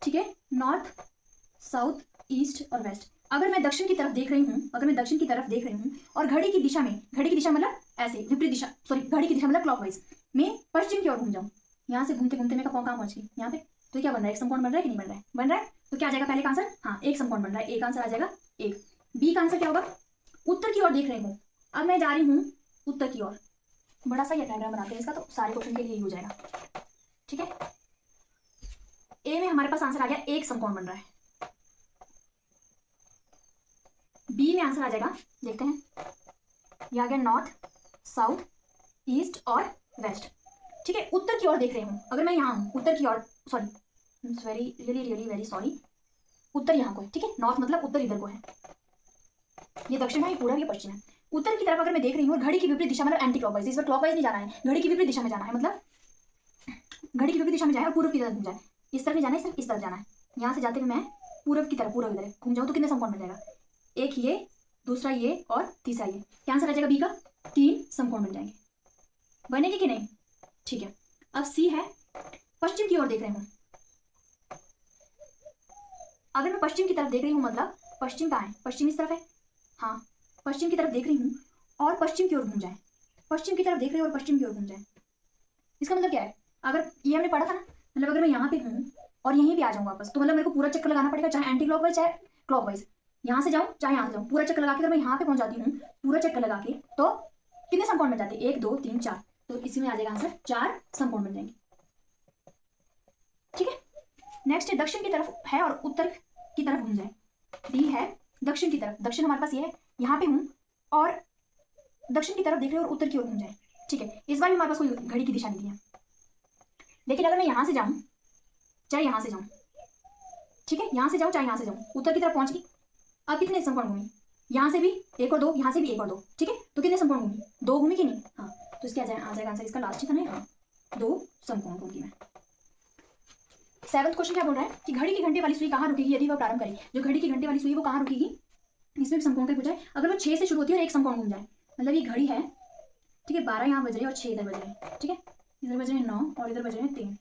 ठीक है, नॉर्थ साउथ ईस्ट और वेस्ट, अगर मैं दक्षिण की तरफ देख रही हूँ, अगर मैं दक्षिण की तरफ देख रही हूँ और घड़ी की दिशा में, घड़ी की दिशा मतलब ऐसे विपरीत दिशा, सॉरी घड़ी की दिशा मतलब क्लॉकवाइज में पश्चिम की ओर घूम जाऊँ, यहाँ से घूमते घूमते मैं कहाँ पहुंच गई, यहाँ पे, तो क्या बन रहा है, एक समकोण बन रहा है कि नहीं बन रहा है, बन रहा है, तो क्या आ जाएगा पहले का आंसर, हाँ एक समकोण बन रहा है, एक आंसर आ जाएगा एक। बी का आंसर क्या होगा, उत्तर की ओर देख रही हूँ, अब मैं जा रही हूँ उत्तर की ओर, बड़ा सा डायग्राम बनाते हैं इसका, तो सारे क्वेश्चन के लिए ही हो जाएगा, ठीक है। ए में हमारे पास आंसर आ गया, एक समकोण बन रहा है, बी में आंसर आ जाएगा, देखते हैं, ये आ गया नॉर्थ साउथ ईस्ट और वेस्ट, ठीक है, उत्तर की ओर देख रही हूँ, अगर मैं यहाँ हूँ उत्तर की ओर, sorry very really really very sorry, उत्तर यहाँ को है, ठीक है, नॉर्थ मतलब उत्तर इधर को है, ये दक्षिण है, ये पूर्व, ये पश्चिम है, उत्तर की तरफ अगर मैं देख रही हूँ और घड़ी की विपरीत दिशा मतलब एंटी क्लॉकवाइज, इस बार क्लॉकवाइज नहीं जाना है, घड़ी की विपरीत दिशा में जाना है, मतलब घड़ी की विपरीत दिशा में जाए और पूर्व की तरफ घूम जाए, इस तरफ नहीं जाना है, सिर्फ इस तरफ जाना है, यहाँ से जाते हुए मैं पूर्व की तरफ, पूर्व इधर घूम जाऊँ, तो कितने समकोण बन जाएगा, एक ये, दूसरा ये और तीसरा ये, क्या आंसर आ जाएगा बी का, 3 समकोण बन जाएंगे, बनेगी कि नहीं, ठीक है। अब सी है, पश्चिम की ओर देख रही हूँ, अगर मैं पश्चिम की तरफ देख रही हूँ मतलब पश्चिम कहाँ है, पश्चिम इस तरफ है, हाँ पश्चिम की तरफ देख रही हूँ और पश्चिम की ओर घूम जाए, पश्चिम की तरफ देख रही हूँ और पश्चिम की ओर घूम जाए, इसका मतलब क्या है, अगर ये हमने पढ़ा था ना, मतलब अगर मैं यहाँ पे हूँ और यहीं पे आ जाऊँ वापस, तो मतलब मेरे को पूरा चक्कर लगाना पड़ेगा, चाहे एंटी क्लॉकवाइज चाहे क्लॉकवाइज, यहाँ से जाऊँ चाहे यहाँ से जाऊँ, पूरा चक्कर लगा के अगर मैं यहाँ पे पहुंच जाती हूँ, पूरा चक्कर लगा के, तो कितने समकोण बन जाते हैं, 1 2 3 4, तो इसी में आ जाएगा आंसर 4 समकोण बन जाएंगे, ठीक है। नेक्स्ट दक्षिण की तरफ है और उत्तर की तरफ घूम जाए, डी है दक्षिण की तरफ, दक्षिण हमारे पास ये है, यहाँ पे हूँ और दक्षिण की तरफ देख रहे हो और उत्तर की ओर घूम जाए, ठीक है, इस बार भी हमारे पास कोई घड़ी की दिशा नहीं है, लेकिन अगर मैं यहाँ से जाऊँ चाहे यहाँ से जाऊँ, ठीक है, यहाँ से जाऊँ चाहे यहाँ से जाऊँ, उत्तर की तरफ पहुंच गई, अब कितने समकोण घूमी, यहाँ से भी 1 और 2, यहाँ से भी 1 और 2, ठीक है, तो कितने समकोण घूमी, 2 घूमी कि नहीं, हाँ, तो इसके आ जाएगा आंसर इसका लास्ट ही था ना, हाँ 2 समकोण घूमी मैं। 7वां क्वेश्चन क्या बोल रहा है कि घड़ी की घंटे वाली सुई कहाँ रुकेगी यदि वह प्रारंभ करे, जो घड़ी की घंटे वाली सुई वो कहाँ रुकेगी, इसमें भी समकोण का पूछा है। अगर वो 6 से शुरू होती है और एक समकोण घूम जाए, मतलब ये घड़ी है, ठीक है, 12 यहाँ बज रहे हैं और 6 इधर बज रहे हैं, ठीक है, इधर बज रहे हैं 9 और इधर बज रहे हैं 3।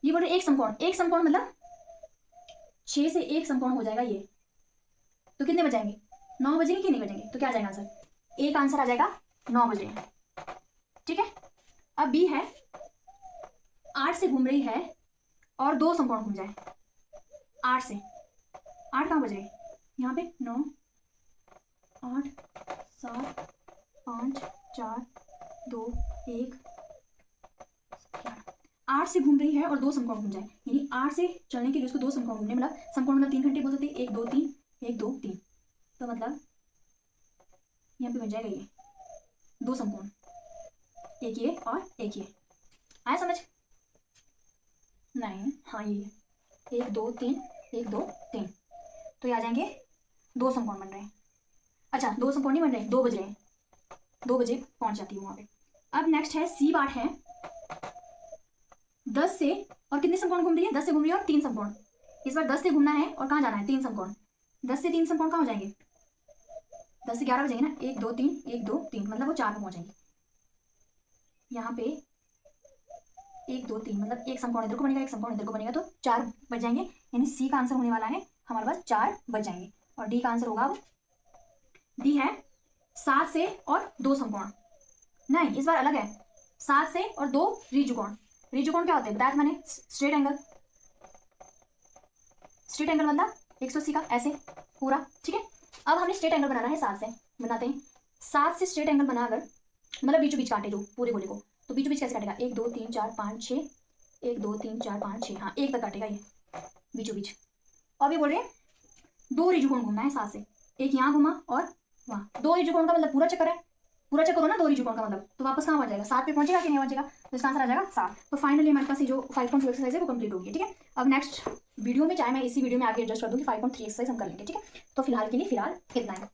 ये बोल रहे एक समकोण, एक समकोण मतलब 6 से एक समकोण हो जाएगा ये, तो कितने बजाएंगे? 9 बजेंगे कि नहीं बजेंगे? तो क्या आ जाएगा आंसर? एक आंसर आ जाएगा 9 बजे, ठीक है। अब बी है 8 से घूम रही है और 2 समकोण घूम जाए, 8 से, 8 कहाँ बज रहे? यहाँ पे 9 8 7 5 4 2 1 8 से घूम रही है और 2 समकोण घूम जाए, यानी 8 से चलने के लिए उसको 2 समकोण घूमने, मतलब समकोण मतलब 3 घंटे बोल सकते हैं, 1 2 3 1 2 3, तो मतलब यहाँ पे बन जाएगा ये 2 समकोण, एक ये और एक ये। आया समझ? नहीं, हाँ ये 1 2 3 1 2 3, तो ये आ जाएंगे 2 समकोण बन रहे हैं। अच्छा 2 समकोण नहीं बन रहे, 2 बज रहे हैं, 2 बजे पहुंच जाती हूँ वहाँ पे। अब नेक्स्ट है सी पार्ट है 10 से, और कितने समकोण घूम रही है? 10 से घूम रही है और 3 समकोण। इस बार 10 से घूमना है और कहाँ जाना है? 3 समकोण। 10 से 3 समकोण कहाँ हो जाएंगे? 10 से 11 बजेंगे ना, 1 2 3 1 2 3, मतलब वो 4 पे पहुंचेंगे। यहाँ पे 1 2 3 मतलब एक समकोण इधर को बनेगा, एक समकोण इधर को बनेगा, तो 4 बज जाएंगे, यानी सी का आंसर होने वाला है हमारे पास 4 बज जाएंगे। और डी का आंसर होगा, अब डी है 7 से और 2 समकोण। नहीं, इस बार अलग है, 7 से और 2 ऋजुकोण। ऋजुकोण क्या होते हैं बताया मैंने? Straight angle. स्ट्रेट एंगल मतलब 180 का ऐसे पूरा, ठीक है। अब हमें स्ट्रेट एंगल बनाना है, 7 से बनाते हैं। 7 से स्ट्रेट एंगल बना, अगर मतलब बीचों बीच काटे जो पूरे गोले को, तो बीचों बीच कैसे काटेगा? 1 2 3 4 5 6, 1 2 3 4 5 6, हाँ 1 तक काटेगा ये बीचों बीच। और भी बोल रहे हैं 2 ऋजुकोण घूमना है 7 से, एक यहाँ घुमा और वहाँ। 2 ऋजुकोण का मतलब पूरा चक्कर है, पूरा चक्कर हो ना 2 ऋजुकोण का मतलब, तो वापस कहाँ बच जाएगा? 7 पे पहुंचेगा कि नहीं पहुंचेगा? तो इसका आंसर आ जाएगा 7। तो फाइनली हमारे पास ये जो 5.2 एक्सरसाइज है वो कंप्लीट होगी, ठीक है। अब नेक्स्ट वीडियो में, चाहे मैं इसी वीडियो में आगे एडजस्ट कर दूँ कि 5.3 एक्सरसाइज हम कर लेंगे, ठीक है। तो फिलहाल के लिए इतना है।